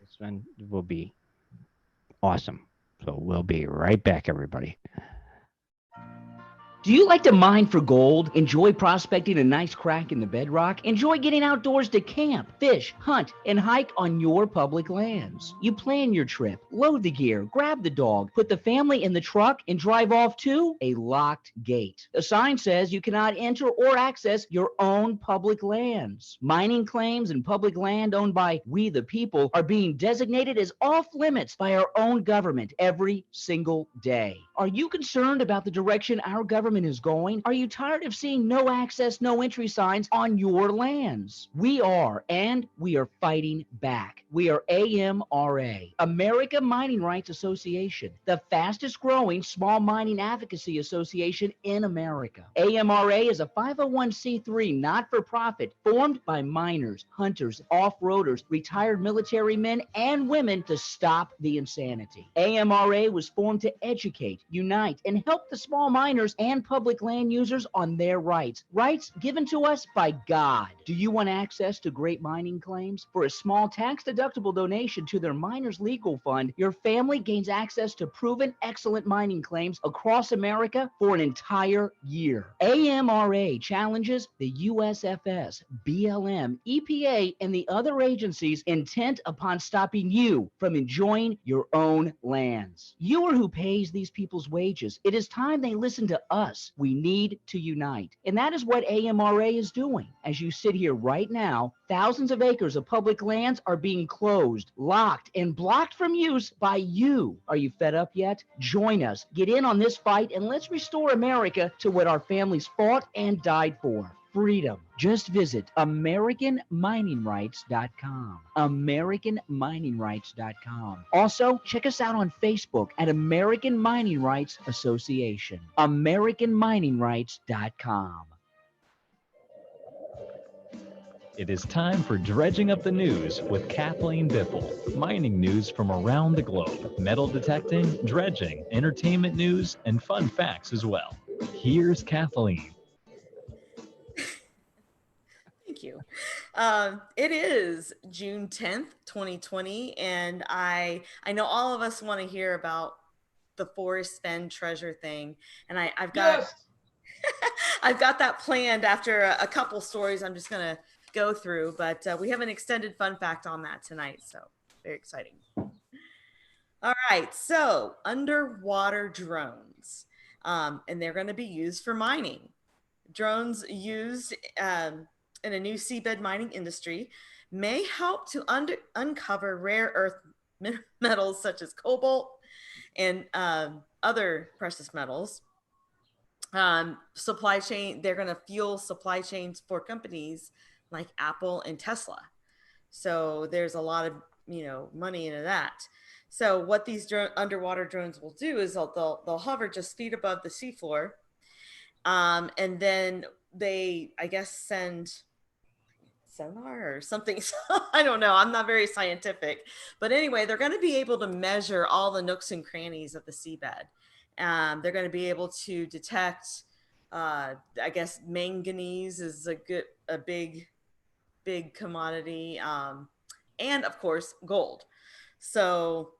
This one will be awesome. So we'll be right back, everybody. Do you like to mine for gold? Enjoy prospecting a nice crack in the bedrock? Enjoy getting outdoors to camp, fish, hunt, and hike on your public lands? You plan your trip, load the gear, grab the dog, put the family in the truck, and drive off to a locked gate. A sign says you cannot enter or access your own public lands. Mining claims and public land owned by we the people are being designated as off limits by our own government every single day. Are you concerned about the direction our government is going? Are you tired of seeing no access, no entry signs on your lands? We are, and we are fighting back. We are AMRA, America Mining Rights Association, the fastest growing small mining advocacy association in America. AMRA is a 501c3 not-for-profit formed by miners, hunters, off-roaders, retired military men and women to stop the insanity. AMRA was formed to educate, unite, and help the small miners and public land users on their rights given to us by God. Do you want access to great mining claims? For a small tax-deductible donation to their Miners Legal Fund, your family gains access to proven excellent mining claims across America for an entire year. AMRA challenges the USFS, BLM, EPA, and the other agencies intent upon stopping you from enjoying your own lands. You are who pays these people's wages. It is time they listen to us. We need to unite. And that is what AMRA is doing. As you sit here right now, thousands of acres of public lands are being closed, locked, and blocked from use by you. Are you fed up yet? Join us. Get in on this fight and let's restore America to what our families fought and died for. Freedom. Just visit AmericanMiningRights.com. AmericanMiningRights.com. Also, check us out on Facebook at American Mining Rights Association. AmericanMiningRights.com. It is time for Dredging Up the News with Kathleen Biffle. Mining news from around the globe, metal detecting, dredging, entertainment news, and fun facts as well. Here's Kathleen. Thank you. It is June 10th, 2020, and I know all of us want to hear about the Forest Bend treasure thing, and I've got Yes. I've got that planned after a couple stories I'm just gonna go through, but we have an extended fun fact on that tonight, so very exciting. All right, so underwater drones, and they're going to be used for mining. Drones used in a new seabed mining industry may help to uncover rare earth metals such as cobalt and other precious metals. Supply chain, they're going to fuel supply chains for companies like Apple and Tesla. So there's a lot of, money into that. So what these underwater drones will do is they'll hover just feet above the seafloor. And then they, I guess, send sonar or something. I don't know. I'm not very scientific. But anyway, they're going to be able to measure all the nooks and crannies of the seabed. They're going to be able to detect, I guess, manganese is a big commodity, and of course, gold. So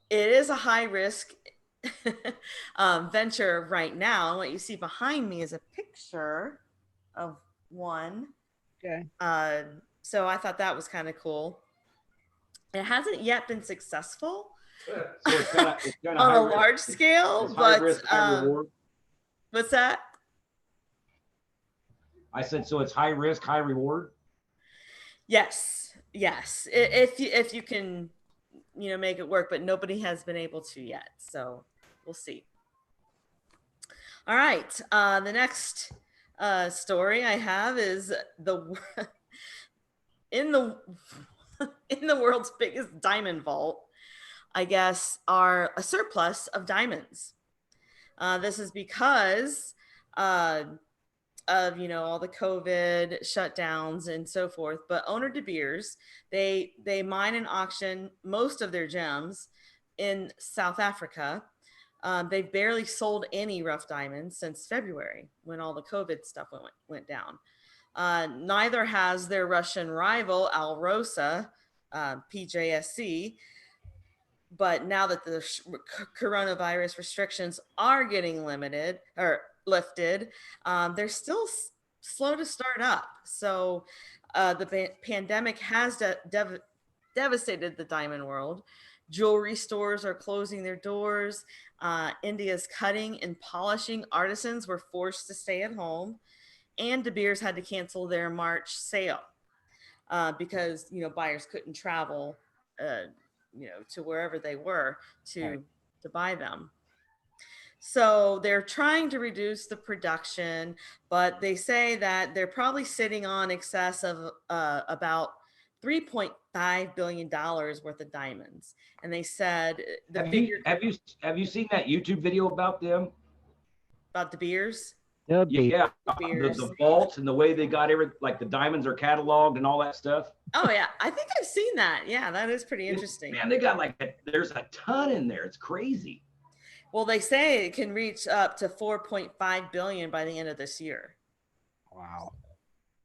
it is a high risk venture right now. What you see behind me is a picture of one. Okay. So I thought that was kind of cool. It hasn't yet been successful. So it's got on a large scale, but what's that? I said, so it's high risk, high reward. Yes. If you can, make it work, but nobody has been able to yet. So we'll see. All right. The next story I have is in the world's biggest diamond vault, I guess, are a surplus of diamonds. This is because of, all the COVID shutdowns and so forth. But owner De Beers, they mine and auction most of their gems in South Africa. They've barely sold any rough diamonds since February when all the COVID stuff went down. Neither has their Russian rival, Alrosa, PJSC. but now that the coronavirus restrictions are getting limited or lifted, they're still slow to start up. So the pandemic has devastated the diamond world. Jewelry stores are closing their doors. India's cutting and polishing artisans were forced to stay at home, and De Beers had to cancel their March sale because buyers couldn't travel, to wherever they were to buy them. So they're trying to reduce the production, but they say that they're probably sitting on excess of about $3.5 billion worth of diamonds. And they said have you seen that YouTube video about them? About De Beers? Yeah, the vaults and the way they got like the diamonds are cataloged and all that stuff. Oh yeah, I think I've seen that. Yeah, that is pretty interesting. Man, they got there's a ton in there. It's crazy. Well, they say it can reach up to 4.5 billion by the end of this year. Wow.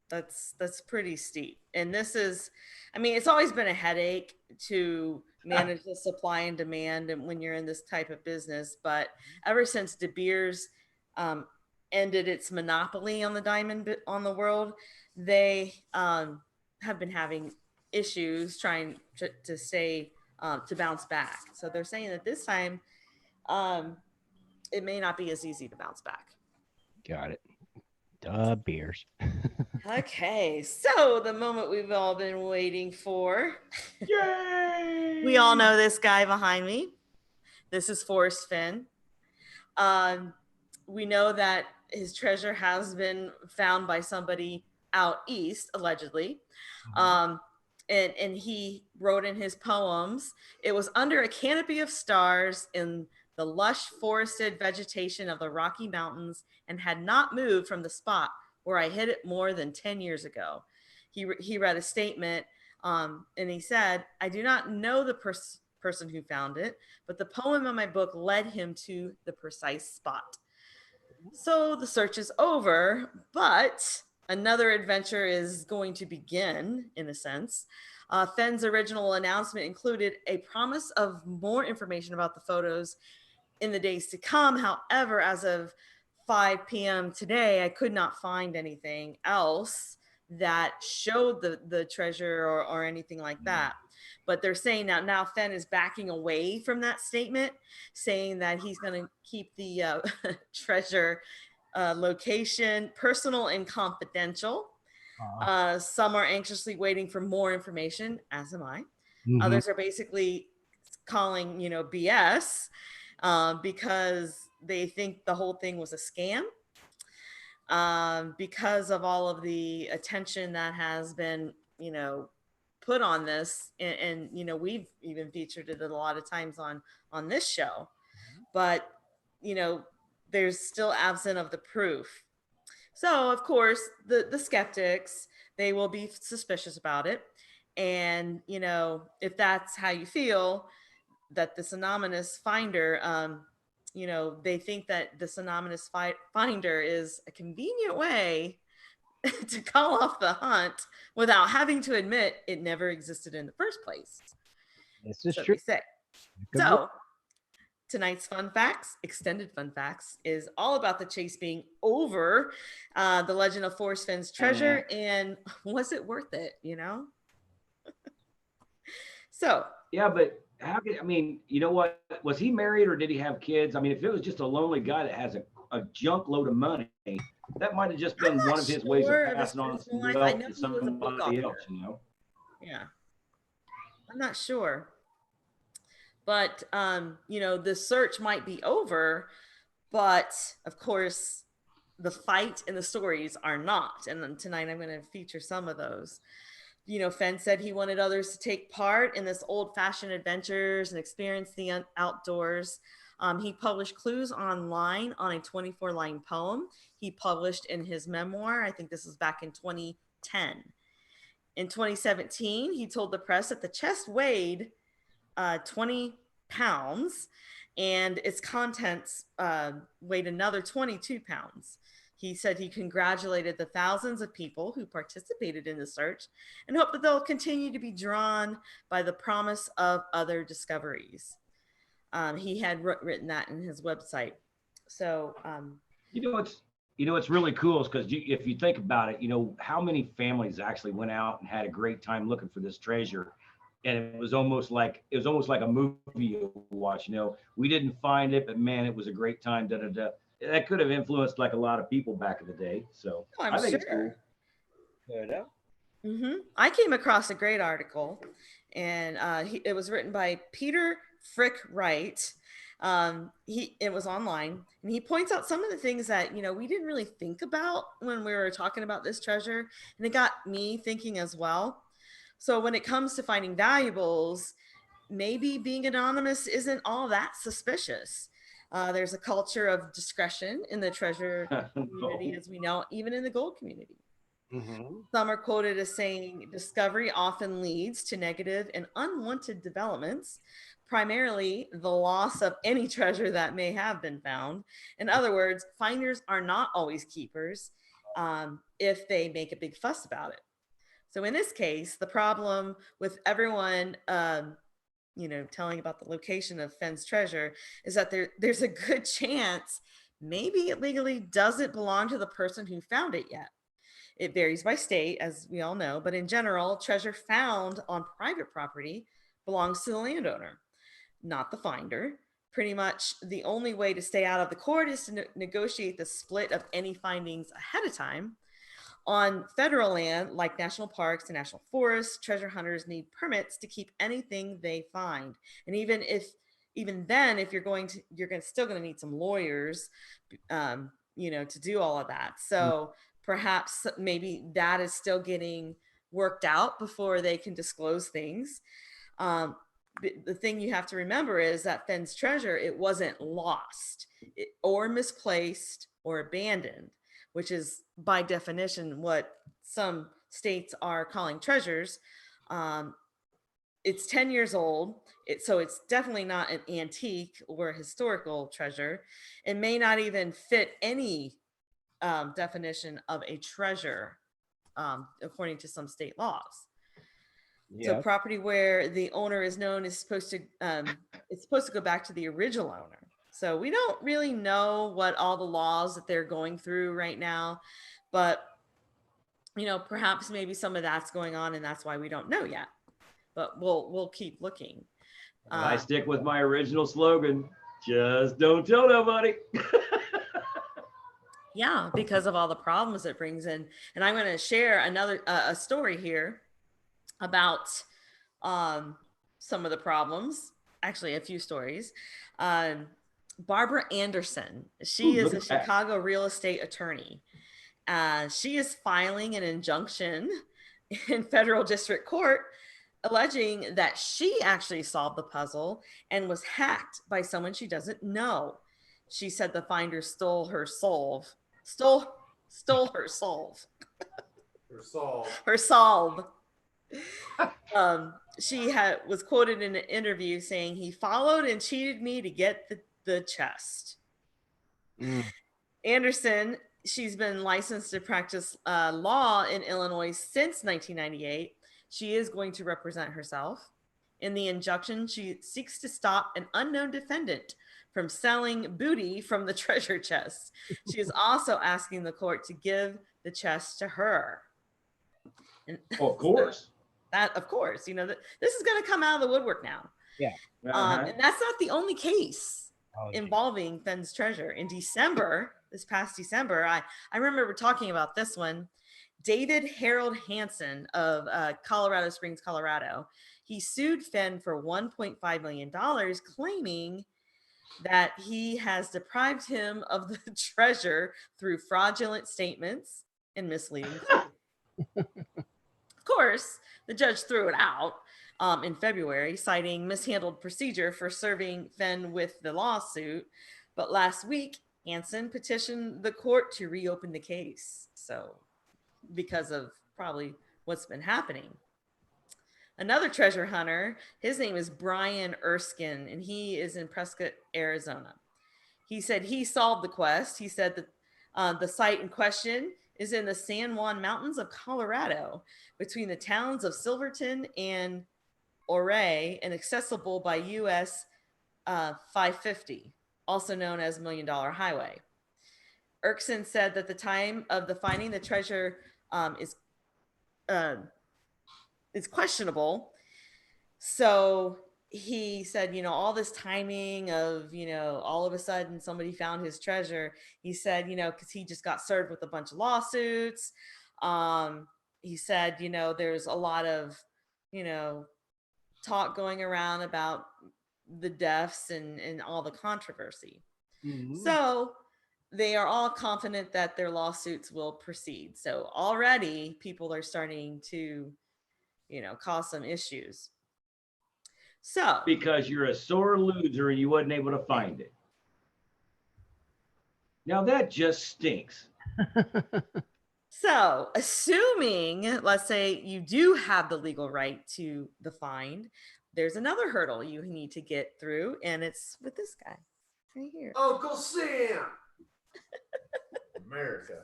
That's pretty steep. And this is, I mean, it's always been a headache to manage the supply and demand and when you're in this type of business. But ever since De Beers ended its monopoly on the diamond on the world, they have been having issues trying to stay to bounce back. So they're saying that this time it may not be as easy to bounce back. Got it. De Beers. Okay, so the moment we've all been waiting for. Yay! We all know this guy behind me. This is Forrest Fenn. We know that his treasure has been found by somebody out east, allegedly. And he wrote in his poems, "It was under a canopy of stars in the lush forested vegetation of the Rocky Mountains and had not moved from the spot where I hid it more than 10 years ago." He read a statement and he said, "I do not know the person who found it, but the poem in my book led him to the precise spot." So the search is over, but another adventure is going to begin, in a sense. Fenn's original announcement included a promise of more information about the photos in the days to come. However, as of 5 p.m. today, I could not find anything else that showed the treasure or anything like that. But they're saying now Fenn is backing away from that statement, saying that he's going to keep the treasure location personal and confidential. Some are anxiously waiting for more information, as am I. Mm-hmm. Others are basically calling, BS because they think the whole thing was a scam. Because of all of the attention that has been, put on this, and we've even featured it a lot of times on this show, but there's still absent of the proof. So of course the skeptics, they will be suspicious about it, and if that's how you feel, that this anonymous finder, they think that this anonymous finder is a convenient way to call off the hunt without having to admit it never existed in the first place. This is true. So tonight's extended fun facts, is all about the chase being over, the legend of Forrest Fenn's treasure, and was it worth it, So. Yeah, but you know what? Was he married or did he have kids? I mean, if it was just a lonely guy that has a junk load of money, that might have just been one of his ways of passing on some wealth to somebody else, Yeah. I'm not sure. But, the search might be over, but of course, the fight and the stories are not. And then tonight I'm going to feature some of those. Fenn said he wanted others to take part in this old-fashioned adventures and experience the outdoors. He published clues online on a 24-line poem he published in his memoir. I think this was back in 2010. In 2017, he told the press that the chest weighed 20 pounds and its contents weighed another 22 pounds. He said he congratulated the thousands of people who participated in the search and hoped that they'll continue to be drawn by the promise of other discoveries. He had written that in his website. So, what's really cool is because if you think about it, how many families actually went out and had a great time looking for this treasure, and it was almost like a movie you watch. We didn't find it, but man, it was a great time. That could have influenced like a lot of people back in the day. So I'm I think it's sure. cool. I came across a great article, and it was written by Peter Frick Wright. It was online, and he points out some of the things that we didn't really think about when we were talking about this treasure, and it got me thinking as well. So when it comes to finding valuables, maybe being anonymous isn't all that suspicious. There's a culture of discretion in the treasure community, as we know, even in the gold community. Some are quoted as saying discovery often leads to negative and unwanted developments, primarily the loss of any treasure that may have been found. In other words, finders are not always keepers if they make a big fuss about it. So in this case, the problem with everyone telling about the location of Fenn's treasure is that there's a good chance maybe it legally doesn't belong to the person who found it yet. It varies by state, as we all know, but in general, treasure found on private property belongs to the landowner, not the finder. Pretty much the only way to stay out of the court is to negotiate the split of any findings ahead of time. On federal land, like national parks and national forests, treasure hunters need permits to keep anything they find. And even then, if you're still going to need some lawyers, to do all of that. So perhaps maybe that is still getting worked out before they can disclose things. The thing you have to remember is that Fenn's treasure, it wasn't lost or misplaced or abandoned, which is by definition what some states are calling treasures. It's 10 years old, so it's definitely not an antique or a historical treasure. It may not even fit any definition of a treasure according to some state laws. So property where the owner is known is supposed to go back to the original owner. So we don't really know what all the laws that they're going through right now, but perhaps maybe some of that's going on, and that's why we don't know yet. But we'll keep looking. I stick with my original slogan: just don't tell nobody. Yeah, because of all the problems it brings in. And I'm going to share a story here about some of the problems. Actually, a few stories. Barbara Anderson, she is a Chicago real estate attorney. She is filing an injunction in federal district court alleging that she actually solved the puzzle and was hacked by someone she doesn't know. She said the finder stole her solve. Her solve. Her solve. She was quoted in an interview saying, "He followed and cheated me to get the chest." Anderson, she's been licensed to practice law in Illinois since 1998. She is going to represent herself. In the injunction, she seeks to stop an unknown defendant from selling booty from the treasure chest. She is also asking the court to give the chest to her. And of course. Of course, this is going to come out of the woodwork now. Yeah. And that's not the only case involving Fenn's treasure. In December, this past December, I remember talking about this one. David Harold Hansen of Colorado Springs, Colorado, he sued Fenn for $1.5 million, claiming that he has deprived him of the treasure through fraudulent statements and misleading. Of course, the judge threw it out in February, citing mishandled procedure for serving Fenn with the lawsuit. But last week, Hansen petitioned the court to reopen the case. So, because of probably what's been happening. Another treasure hunter, his name is Brian Erskine, and he is in Prescott, Arizona. He said he solved the quest. He said that the site in question is in the San Juan Mountains of Colorado, between the towns of Silverton and Ouray, and accessible by U.S. 550, also known as $1 Million Highway. Erkson said that the time of the finding the treasure is questionable. So he said, all this timing of, all of a sudden somebody found his treasure. He said, because he just got served with a bunch of lawsuits. He said, there's a lot of, talk going around about the deaths and all the controversy. Mm-hmm. So they are all confident that their lawsuits will proceed. So already people are starting to, cause some issues. So because you're a sore loser and you wasn't able to find it. Now that just stinks. So assuming, let's say you do have the legal right to the find, there's another hurdle you need to get through, and it's with this guy right here. Uncle Sam. America.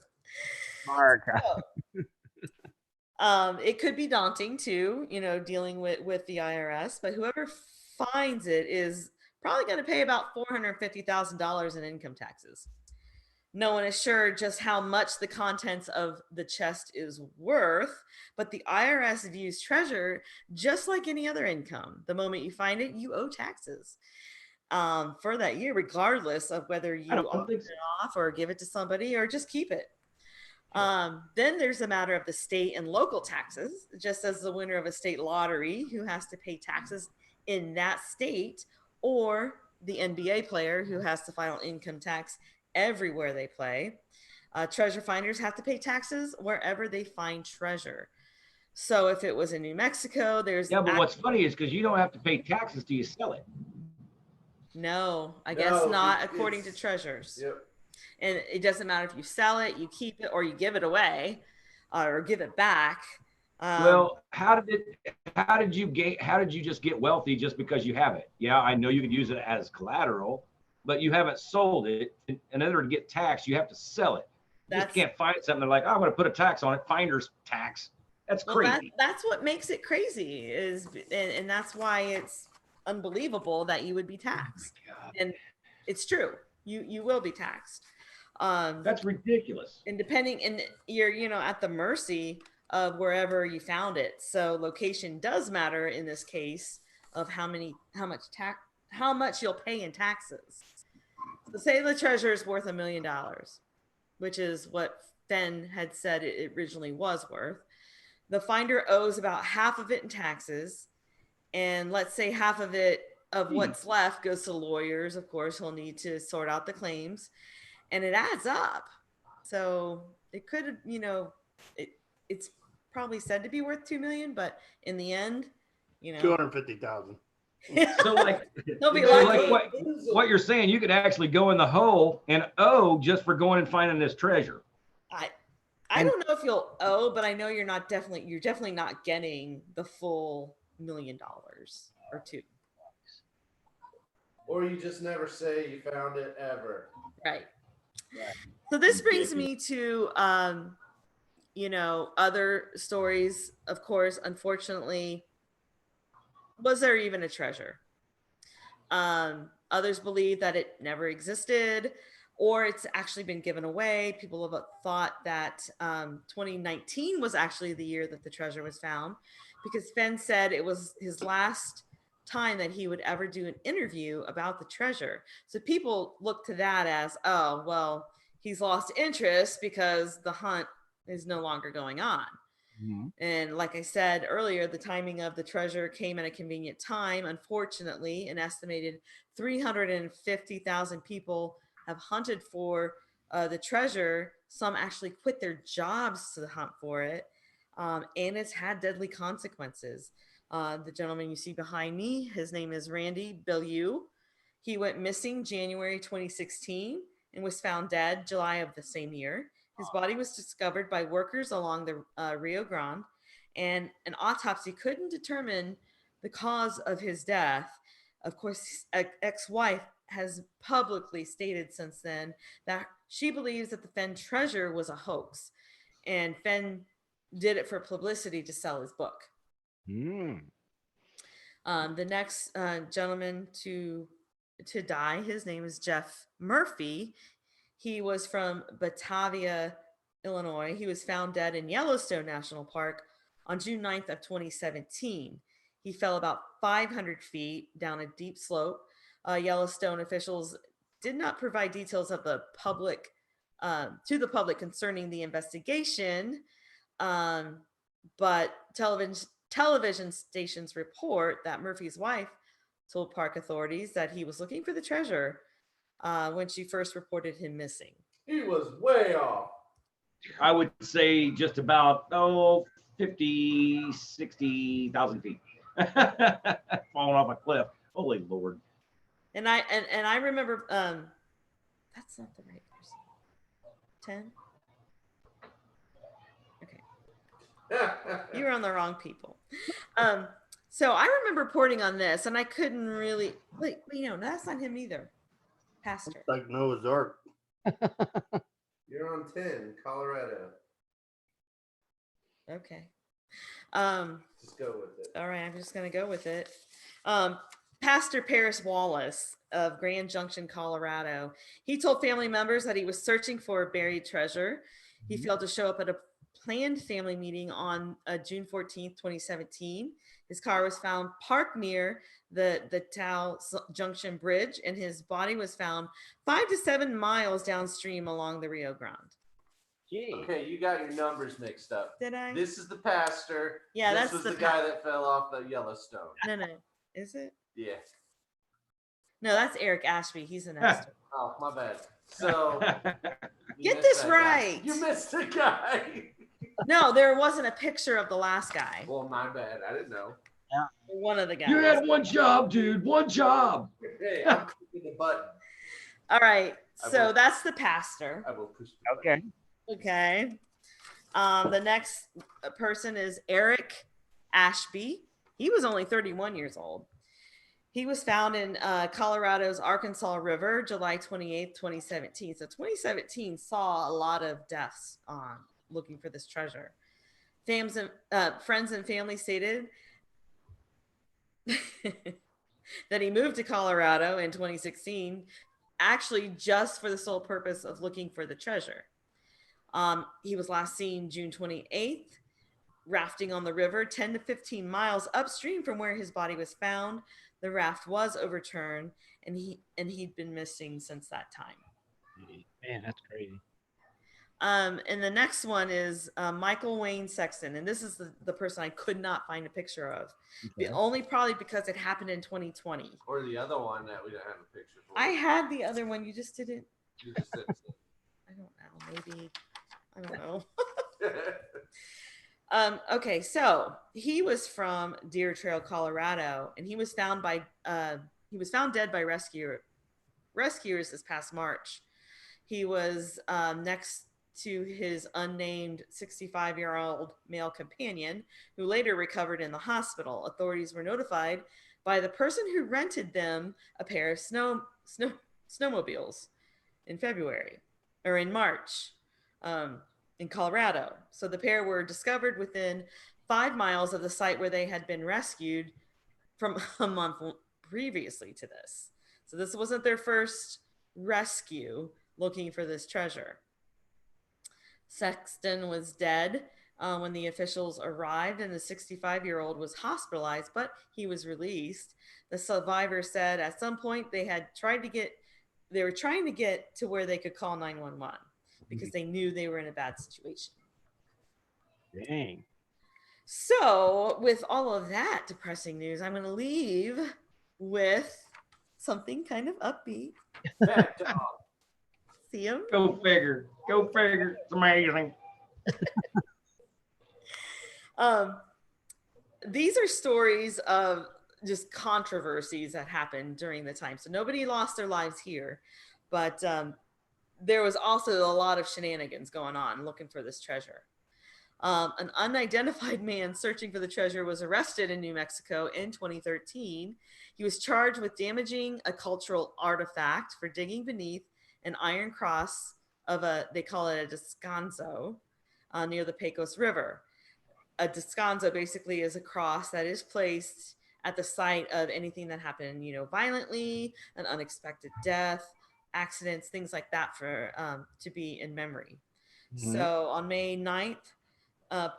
So, it could be daunting too, dealing with the IRS, but whoever finds it is probably going to pay about $450,000 in income taxes. No one is sure just how much the contents of the chest is worth, but the IRS views treasure just like any other income. The moment you find it, you owe taxes for that year, regardless of whether you auction it off or give it to somebody or just keep it. Then there's a matter of the state and local taxes, just as the winner of a state lottery who has to pay taxes in that state, or the NBA player who has to file income tax everywhere they play. Treasure finders have to pay taxes wherever they find treasure. So if it was in New Mexico, there's... Yeah, but what's funny is because you don't have to pay taxes till you sell it. No, I guess not according to treasures. Yep. And it doesn't matter if you sell it, you keep it, or you give it away, or give it back. Well, how did you just get wealthy just because you have it? Yeah, I know you could use it as collateral, but you haven't sold it. In order to get taxed, you have to sell it. You just can't find something. They're like, oh, I'm going to put a tax on it. Finder's tax. That's crazy. That's what makes it crazy and that's why it's unbelievable that you would be taxed. Oh, and it's true. You will be taxed. That's ridiculous. And you're, at the mercy of wherever you found it. So location does matter in this case of how much you'll pay in taxes. So say the treasure is worth $1 million, which is what Fenn had said it originally was worth. The finder owes about half of it in taxes. And let's say half of it, of what's left, goes to lawyers. Of course, he'll need to sort out the claims. And it adds up. So it could, it's probably said to be worth $2 million, but in the end, $250,000. So what you're saying, you could actually go in the hole and owe just for going and finding this treasure. I don't know if you'll owe, but I know you're definitely not getting the full $1 million or two. Or you just never say you found it ever. Right. So this brings me to, other stories. Of course, unfortunately, was there even a treasure? Others believe that it never existed, or it's actually been given away. People have thought that 2019 was actually the year that the treasure was found, because Fenn said it was his last time that he would ever do an interview about the treasure. So people look to that as, oh, well, he's lost interest because the hunt is no longer going on. Mm-hmm. And like I said earlier, the timing of the treasure came at a convenient time. Unfortunately, an estimated 350,000 people have hunted for the treasure. Some actually quit their jobs to hunt for it. And it's had deadly consequences. The gentleman you see behind me, his name is Randy Bellew. He went missing January 2016 and was found dead July of the same year. His body was discovered by workers along the Rio Grande, and an autopsy couldn't determine the cause of his death. Of course, his ex-wife has publicly stated since then that she believes that the Fenn treasure was a hoax, and Fenn did it for publicity to sell his book. The next gentleman to to die. His name is Jeff Murphy. He was from Batavia, Illinois. He was found dead in Yellowstone National Park on June 9th of 2017. He fell about 500 feet down a deep slope. Yellowstone officials did not provide details of the public to the public concerning the investigation, but television stations report that Murphy's wife told park authorities that he was looking for the treasure when she first reported him missing. He was way off. I would say just about 50, 60,000 feet. Falling off a cliff. Holy Lord. And I remember that's not the right person. 10. Okay. You were on the wrong people. So I remember reporting on this, and I couldn't really that's not him either. Pastor. It's like Noah's Ark. You're on 10, Colorado. Okay. Just go with it. All right, I'm just gonna go with it. Pastor Paris Wallace of Grand Junction, Colorado. He told family members that he was searching for a buried treasure. He failed to show up at a planned family meeting on June 14th, 2017. His car was found parked near the Tao Junction Bridge, and his body was found 5 to 7 miles downstream along the Rio Grande. Gee. Okay, you got your numbers mixed up. Did I? This is the pastor. Yeah, this that's was the the guy that fell off the Yellowstone. No. Is it? Yeah. No, that's Eric Ashby. He's an extra. Oh, my bad. So Get this that right. guy. You missed the guy. No, there wasn't a picture of the last guy. Well, my bad. I didn't know. One of the guys. You had one job, dude. One job. Hey, I'm clicking the button. All right. So that's the pastor. I will push the Okay. Okay. The next person is Eric Ashby. He was only 31 years old. He was found in Colorado's Arkansas River, July 28th, 2017. So 2017 saw a lot of deaths looking for this treasure. Friends and family stated that he moved to Colorado in 2016, actually just for the sole purpose of looking for the treasure. He was last seen June 28th, rafting on the river 10 to 15 miles upstream from where his body was found. The raft was overturned, and he'd been missing since that time. Man, that's crazy. And the next one is Michael Wayne Sexton, and this is the person I could not find a picture of. Okay. Only probably because it happened in 2020. Or the other one that we don't have a picture for. I had the other one. You just didn't. You just didn't see. I don't know. Maybe. I don't know. Okay, so he was from Deer Trail, Colorado, and he was found dead by rescuers this past March. He was next to his unnamed 65-year-old male companion, who later recovered in the hospital. Authorities were notified by the person who rented them a pair of snowmobiles in March. In Colorado. So the pair were discovered within 5 miles of the site where they had been rescued from a month previously to this. So this wasn't their first rescue looking for this treasure. Sexton was dead when the officials arrived, and the 65-year-old was hospitalized, but he was released. The survivor said at some point they were trying to get to where they could call 911. Because they knew they were in a bad situation. Dang. So, with all of that depressing news, I'm going to leave with something kind of upbeat. See him? Go figure. Go figure. It's amazing. These are stories of just controversies that happened during the time. So nobody lost their lives here, but there was also a lot of shenanigans going on looking for this treasure. An unidentified man searching for the treasure was arrested in New Mexico in 2013. He was charged with damaging a cultural artifact for digging beneath an iron cross they call it a descanso, near the Pecos River. A descanso basically is a cross that is placed at the site of anything that happened, violently, an unexpected death, accidents, things like that for to be in memory. Mhm. So on May 9th,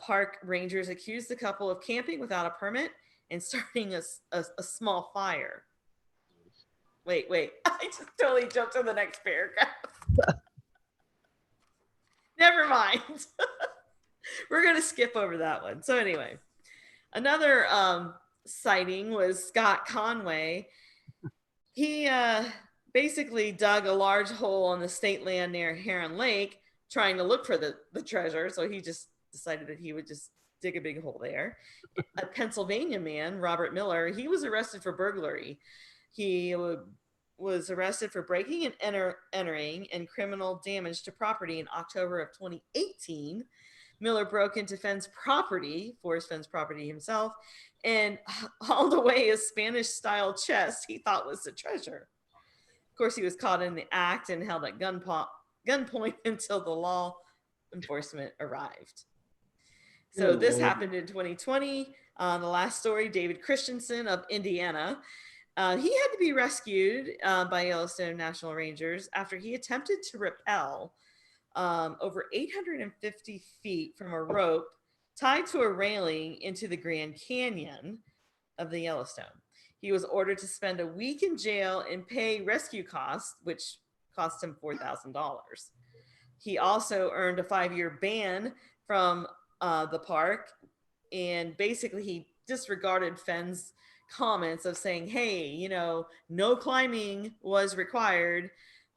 park rangers accused the couple of camping without a permit and starting a small fire. Wait. I just totally jumped to the next paragraph. Never mind. We're going to skip over that one. So anyway, another sighting was Scott Conway. He basically dug a large hole on the state land near Heron Lake trying to look for the treasure. So he just decided that he would just dig a big hole there. A Pennsylvania man, Robert Miller, he was arrested for burglary. He was arrested for breaking and entering and criminal damage to property in October of 2018. Miller broke into Fenn's property, Forrest Fenn's property himself, and hauled away a Spanish-style chest he thought was the treasure. Of course, he was caught in the act and held at gunpoint until the law enforcement arrived. So this happened in 2020. The last story, David Christensen of Indiana. He had to be rescued by Yellowstone National Rangers after he attempted to rappel over 850 feet from a rope tied to a railing into the Grand Canyon of the Yellowstone. He was ordered to spend a week in jail and pay rescue costs, which cost him $4,000. He also earned a 5-year ban from the park, and basically he disregarded Fenn's comments of saying, hey, no climbing was required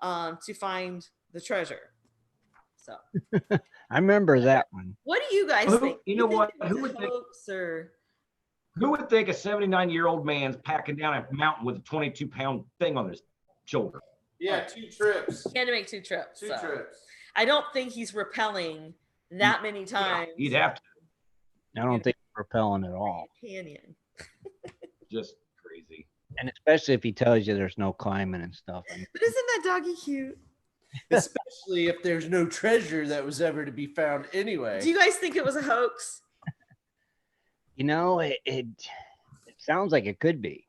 to find the treasure. So I remember that one. what do you guys think? You know what? Who would think a 79-year-old man's packing down a mountain with a 22-pound thing on his shoulder? Yeah, 2 trips. He had to make 2 trips. Two trips. I don't think he's rappelling that many times. Yeah, you'd have to. I don't think it's repelling at all. Canyon. Just crazy. And especially if he tells you there's no climbing and stuff. But isn't that doggy cute? Especially if there's no treasure that was ever to be found anyway. Do you guys think it was a hoax? It sounds like it could be.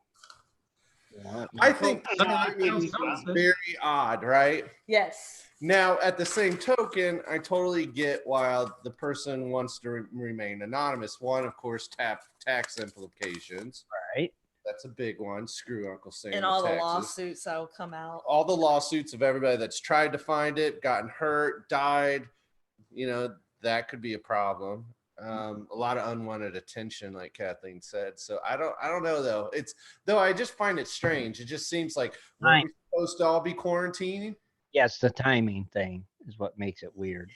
I think timing is very odd, right? Yes. Now, at the same token, I totally get why the person wants to remain anonymous. One, of course, tax implications. Right. That's a big one. Screw Uncle Sam. And all the taxes. lawsuits that'll come out. All the lawsuits of everybody that's tried to find it, gotten hurt, died. That could be a problem. A lot of unwanted attention, like Kathleen said. So I don't know though. I just find it strange. It just seems like we're supposed to all be quarantining. Yes, the timing thing is what makes it weird.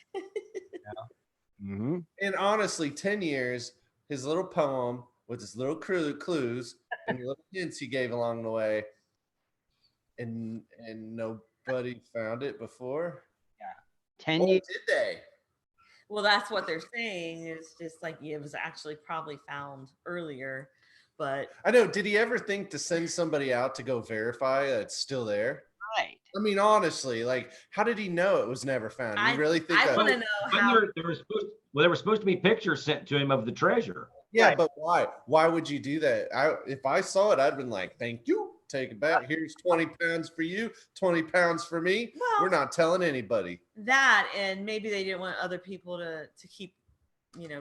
Mm-hmm. And honestly, 10 years, his little poem with his little clues and little hints he gave along the way, and nobody found it before. Yeah, 10 or years. Did they? Well, that's what they're saying. It's just like it was actually probably found earlier, but I know. Did he ever think to send somebody out to go verify that it's still there? Right. I mean, honestly, like, how did he know it was never found? You really think I that? want to know how. There were supposed to be pictures sent to him of the treasure. Yeah, Right. but why? Why would you do that? If I saw it, I'd been like, thank you. Take it back. Here's 20 pounds for you, 20 pounds for me. Well, We're not telling anybody. That, and maybe they didn't want other people to keep,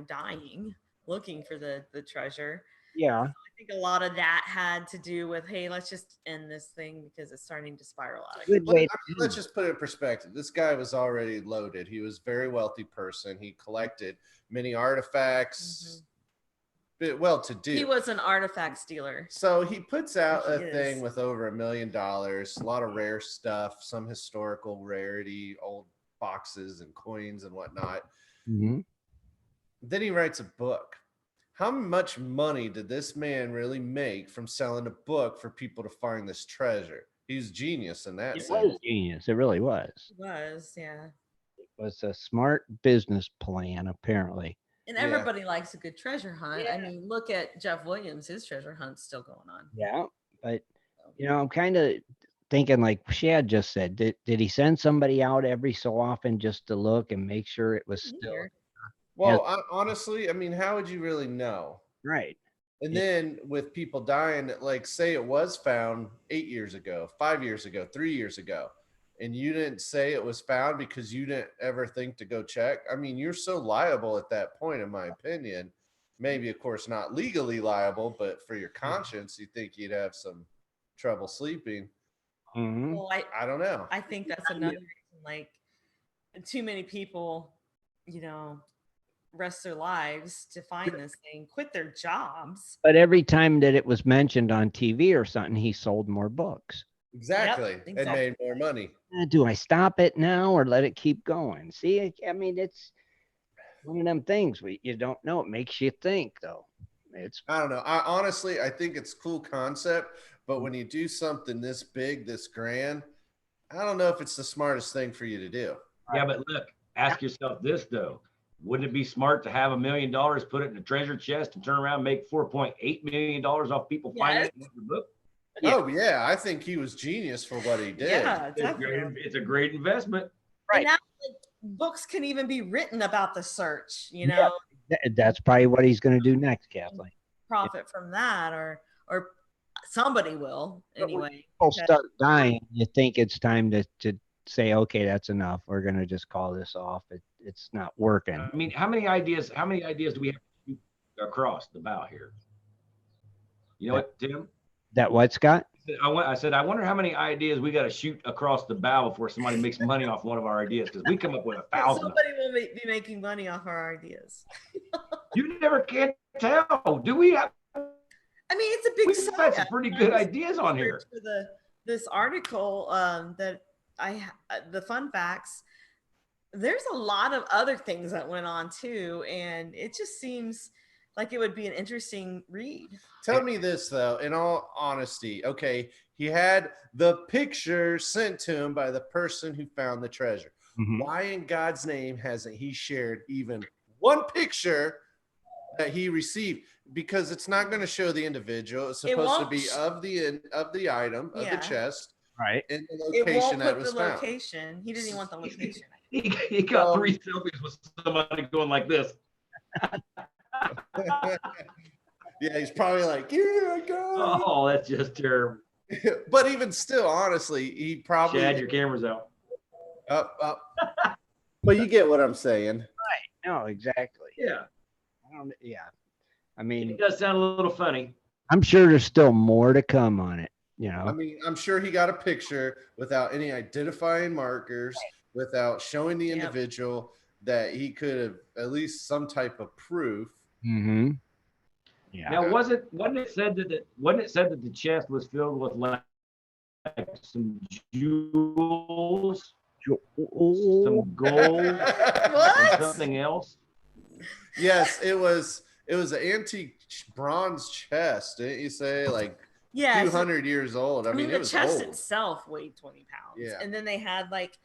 dying looking for the treasure. Yeah. I think a lot of that had to do with, hey, let's just end this thing because it's starting to spiral out of Good control. way. Let's just put it in perspective. This guy was already loaded. He was a very wealthy person. He collected many artifacts. Well-to-do. He was an artifact stealer. So he puts out a He is. thing with over $1 million, a lot of rare stuff, some historical rarity, old boxes and coins and whatnot. Mm-hmm. Then he writes a book. How much money did this man really make from selling a book for people to find this treasure? He's genius in that It sense. was genius. It really was. It was, yeah. It was a smart business plan, apparently. And Yeah. everybody likes a good treasure hunt. I mean, look at Jeff Williams. His treasure hunt's still going on. Yeah. But, I'm kind of thinking, like Shad just said, did he send somebody out every so often just to look and make sure it was still Here. Well, honestly, I mean, how would you really know? right? And then with people dying, like say it was found 8 years ago, 5 years ago, 3 years ago, and you didn't say it was found because you didn't ever think to go check. I mean, you're so liable at that point, in my opinion. Maybe, of course, not legally liable, but for your conscience, you think you'd have some trouble sleeping. Well, I don't know. I think that's another reason, like too many people, risk their lives to find this thing, quit their jobs. But every time that it was mentioned on TV or something, he sold more books. Exactly. Yep, And made more money. Do I stop it now or let it keep going? See, I mean, it's one of them things you don't know. It makes you think, though. I don't know. I think it's a cool concept, but when you do something this big, this grand, I don't know if it's the smartest thing for you to do. Yeah, but look, ask yourself this though. Wouldn't it be smart to have $1 million, put it in a treasure chest, and turn around and make $4.8 million off people finding it in the book? Yeah. Oh yeah, I think he was genius for what he did. Yeah, definitely. It's a great investment. Right. And now, books can even be written about the search. Yeah. That's probably what he's going to do next, Kathleen. Profit from that, or somebody will anyway. People start dying. You think it's time to say, okay, that's enough. We're going to just call this off. It's not working. I mean, how many ideas do we have to shoot across the bow here? You know what, Tim? That what, Scott? I said, I wonder how many ideas we got to shoot across the bow before somebody makes money off one of our ideas, because we come up with 1,000. Somebody will be making money off our ideas. You never can tell. Do we have? I mean, it's a big. We've got some pretty good ideas on here. For this article that the fun facts. There's a lot of other things that went on too, and it just seems like it would be an interesting read. Tell me this though, in all honesty, okay, he had the picture sent to him by the person who found the treasure. Mm-hmm. Why in God's name hasn't he shared even one picture that he received? Because it's not going to show the individual. It's supposed to be of the item, of the chest, right? And the location that was found. Location. He didn't even want the location. He got 3 selfies with somebody going like this. Yeah, he's probably like, here I go. Oh, that's just terrible. But even still, honestly, he probably Shad, your camera's out. Up. But you get what I'm saying. Right. No, exactly. Yeah. I mean, it does sound a little funny. I'm sure there's still more to come on it. I mean, I'm sure he got a picture without any identifying markers, without showing the individual that he could have at least some type of proof. Mm-hmm. Yeah. Now, wasn't it said that the chest was filled with like some jewels, some gold, and something else? Yes, it was an antique bronze chest. Didn't you say, like? Yeah, 200 years old. I mean, the it was chest old. itself weighed 20 pounds. Yeah. And then they had like,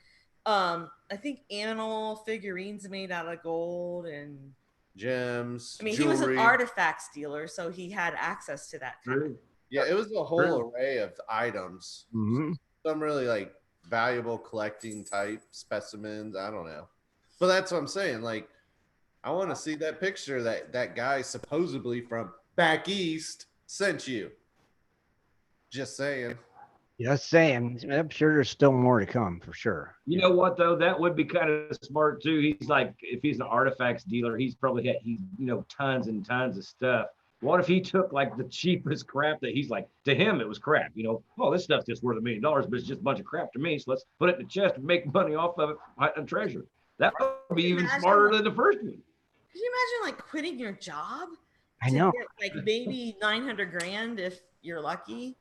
I think animal figurines made out of gold and gems. I mean, jewelry. He was an artifacts dealer, so he had access to that. Yeah, it was a whole array of items. Mm-hmm. Some really like valuable collecting type specimens. I don't know, but that's what I'm saying. Like, I want to see that picture that guy supposedly from back east sent you. Just saying. I'm sure there's still more to come for sure. You know what though? That would be kind of smart too. He's like, if he's an artifacts dealer, he's probably got tons and tons of stuff. What if he took like the cheapest crap that he's like, to him it was crap, oh, this stuff's just worth $1 million, but it's just a bunch of crap to me. So let's put it in the chest and make money off of it and treasure. That would be even smarter than the first one. Could you imagine like quitting your job? I know. Get, like maybe $900,000 if you're lucky.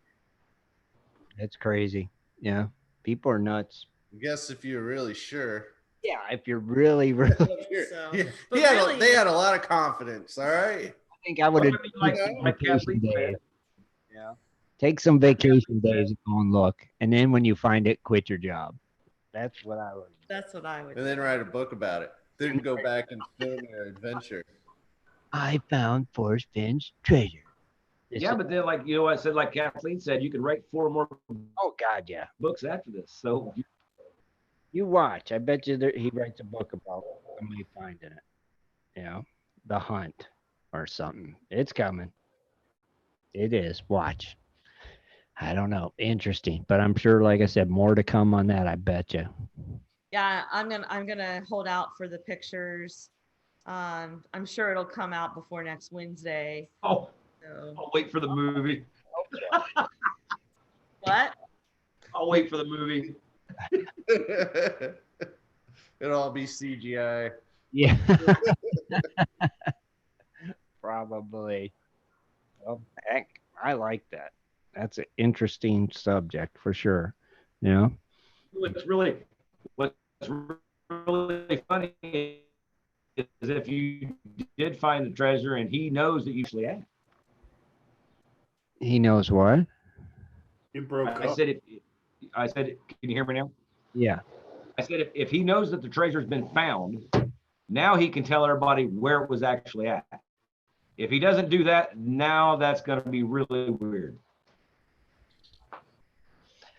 It's crazy. Yeah. People are nuts. I guess if you're really sure. Yeah. If you're really sure. Yeah. They had a lot of confidence. All right. I think I would have like vacation days. Yeah. Take some vacation days and go and look. And then when you find it, quit your job. That's what I would. And then write a book about it. Then go back and film your adventure. I found Forrest Finn's treasure. Yeah, but then, like, I said, like Kathleen said, you could write 4 more. Oh God, yeah. Books after this. So you watch. I bet you he writes a book about somebody finding it. The hunt or something. It's coming. It is. Watch. I don't know. Interesting, but I'm sure, like I said, more to come on that. I bet you. Yeah, I'm gonna hold out for the pictures. I'm sure it'll come out before next Wednesday. Oh, So. I'll wait for the movie. What? I'll wait for the movie. It'll all be CGI. Yeah. Probably. Well, heck, I like that. That's an interesting subject for sure. You know? What's really funny is if you did find the treasure and he knows that you actually have. He knows what? You broke I up. said, can you hear me now? Yeah. I said, if he knows that the treasure's been found, now he can tell everybody where it was actually at. If he doesn't do that, now that's going to be really weird.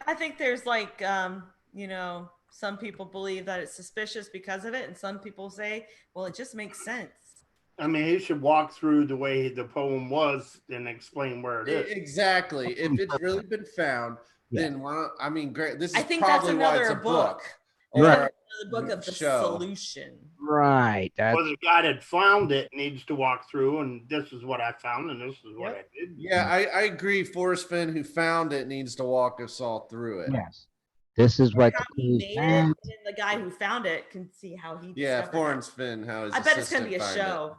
I think there's like, some people believe that it's suspicious because of it, and some people say, well, it just makes sense. I mean, he should walk through the way the poem was and explain where it is. Exactly. If it's really been found, then great. This is I think that's probably why it's another a book. Or Another book of the show. solution. Right. That's Or the guy that found it needs to walk through, and this is what I found, and this is what I did. Yeah, I agree. Forrest Finn, who found it, needs to walk us all through it. yes. This is what How the he clues made it, found. and the guy who found it can see how he. Yeah, discovered Forrest Finn, how his it. I bet it's gonna be a assistant found show.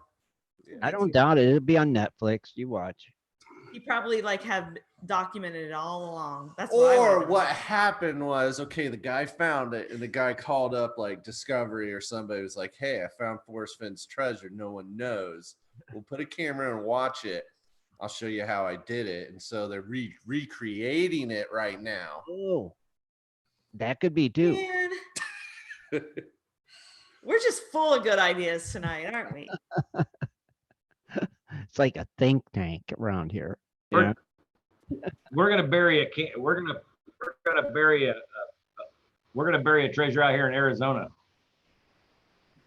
it. I don't doubt it. It'll be on Netflix. You watch. He probably have documented it all along. That's what Or what happened was, okay, the guy found it, and the guy called up like Discovery or somebody was like, "Hey, I found Forrest Finn's treasure. No one knows. We'll put a camera and watch it. I'll show you how I did it." And so they're recreating it right now. Oh, that could be too. Man. We're just full of good ideas tonight, aren't we? It's like a think tank around here. We're gonna bury we're gonna bury a treasure out here in Arizona.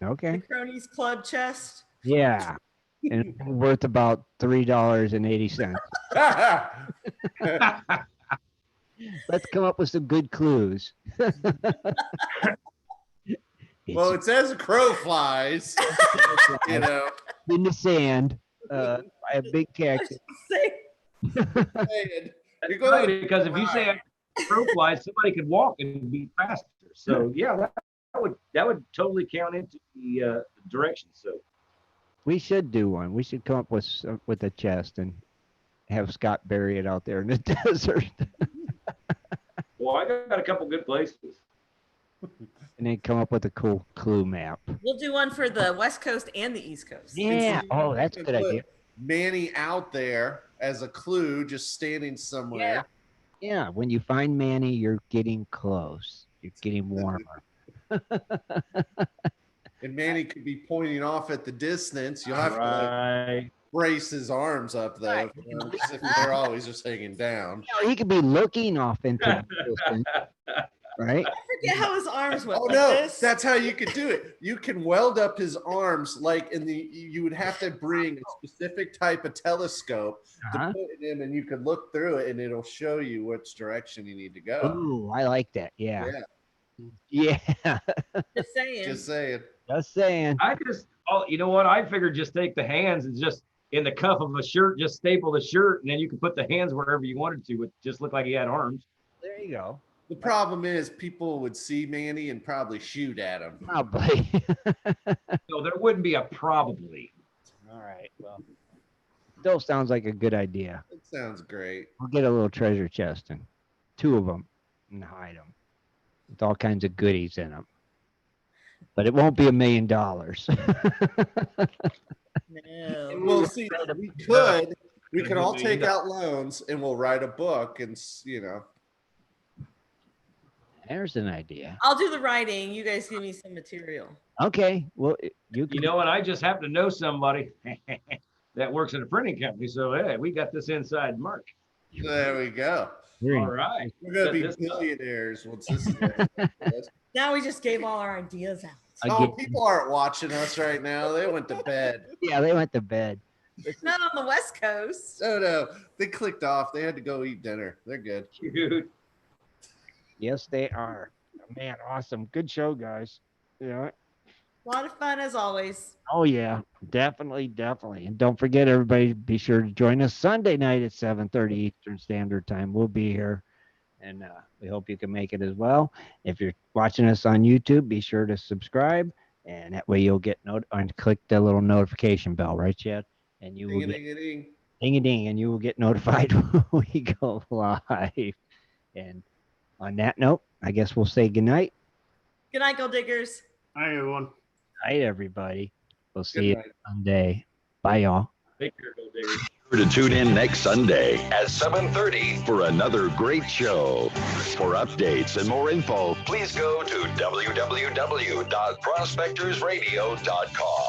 Okay. The Cronies Club chest. Yeah. And it's worth about $3.80. Let's come up with some good clues. Well, it's as a crow flies, in the sand by a big cactus. Because if you say a crow flies, somebody could walk and be faster. So yeah, that would totally count into the direction. So we should do one. We should come up with a chest and have Scott bury it out there in the desert. Well, I got a couple good places. And then come up with a cool clue map. We'll do one for the West Coast and the East Coast. Yeah. Oh, that's a good idea. Manny out there as a clue, just standing somewhere. Yeah. When you find Manny, you're getting close. You're getting warmer. And Manny could be pointing off at the distance. You'll have to brace his arms up, though. Right. If they're always just hanging down. He could be looking off into the distance. Right? I forget how his arms went. Oh no, that's how you could do it. You can weld up his arms like you would have to bring a specific type of telescope to put it in, and you could look through it and it'll show you which direction you need to go. Oh, I like that. Yeah. Yeah. Just saying. Just saying. Just saying. You know what? I figured just take the hands and just in the cuff of a shirt, just staple the shirt, and then you can put the hands wherever you wanted to. It just looked like he had arms. There you go. The problem is people would see Manny and probably shoot at him. Probably. No, there wouldn't be a probably. All right. Well, still sounds like a good idea. It sounds great. We'll get a little treasure chest and 2 of them and hide them with all kinds of goodies in them. But it won't be $1 million. No. We'll see. We could all take out loans and we'll write a book and, There's an idea. I'll do the writing. You guys give me some material. Okay. Well, you know what? I just happen to know somebody that works at a printing company. So, hey, we got this inside mark. There we go. All right. We're going to be billionaires once this is Now we just gave all our ideas out. Oh, people aren't watching us right now. They went to bed. Yeah, they went to bed. Not on the West Coast. No. They clicked off. They had to go eat dinner. They're good. Dude. Yes, they are. Man, awesome. Good show, guys. Yeah. A lot of fun as always. Oh, yeah. Definitely. And don't forget, everybody, be sure to join us Sunday night at 7:30 Eastern Standard Time. We'll be here, and we hope you can make it as well. If you're watching us on YouTube, be sure to subscribe, and that way you'll get and click the little notification bell, right, Chad? And you will get ding-a-ding, and you will get notified when we go live. And on that note, I guess we'll say goodnight. Good night, Gold Diggers. Hi, everyone. Night, everybody. We'll see you Sunday. Bye, y'all. Take care, Gold Diggers. Be sure to tune in next Sunday at 7:30 for another great show. For updates and more info, please go to www.prospectorsradio.com.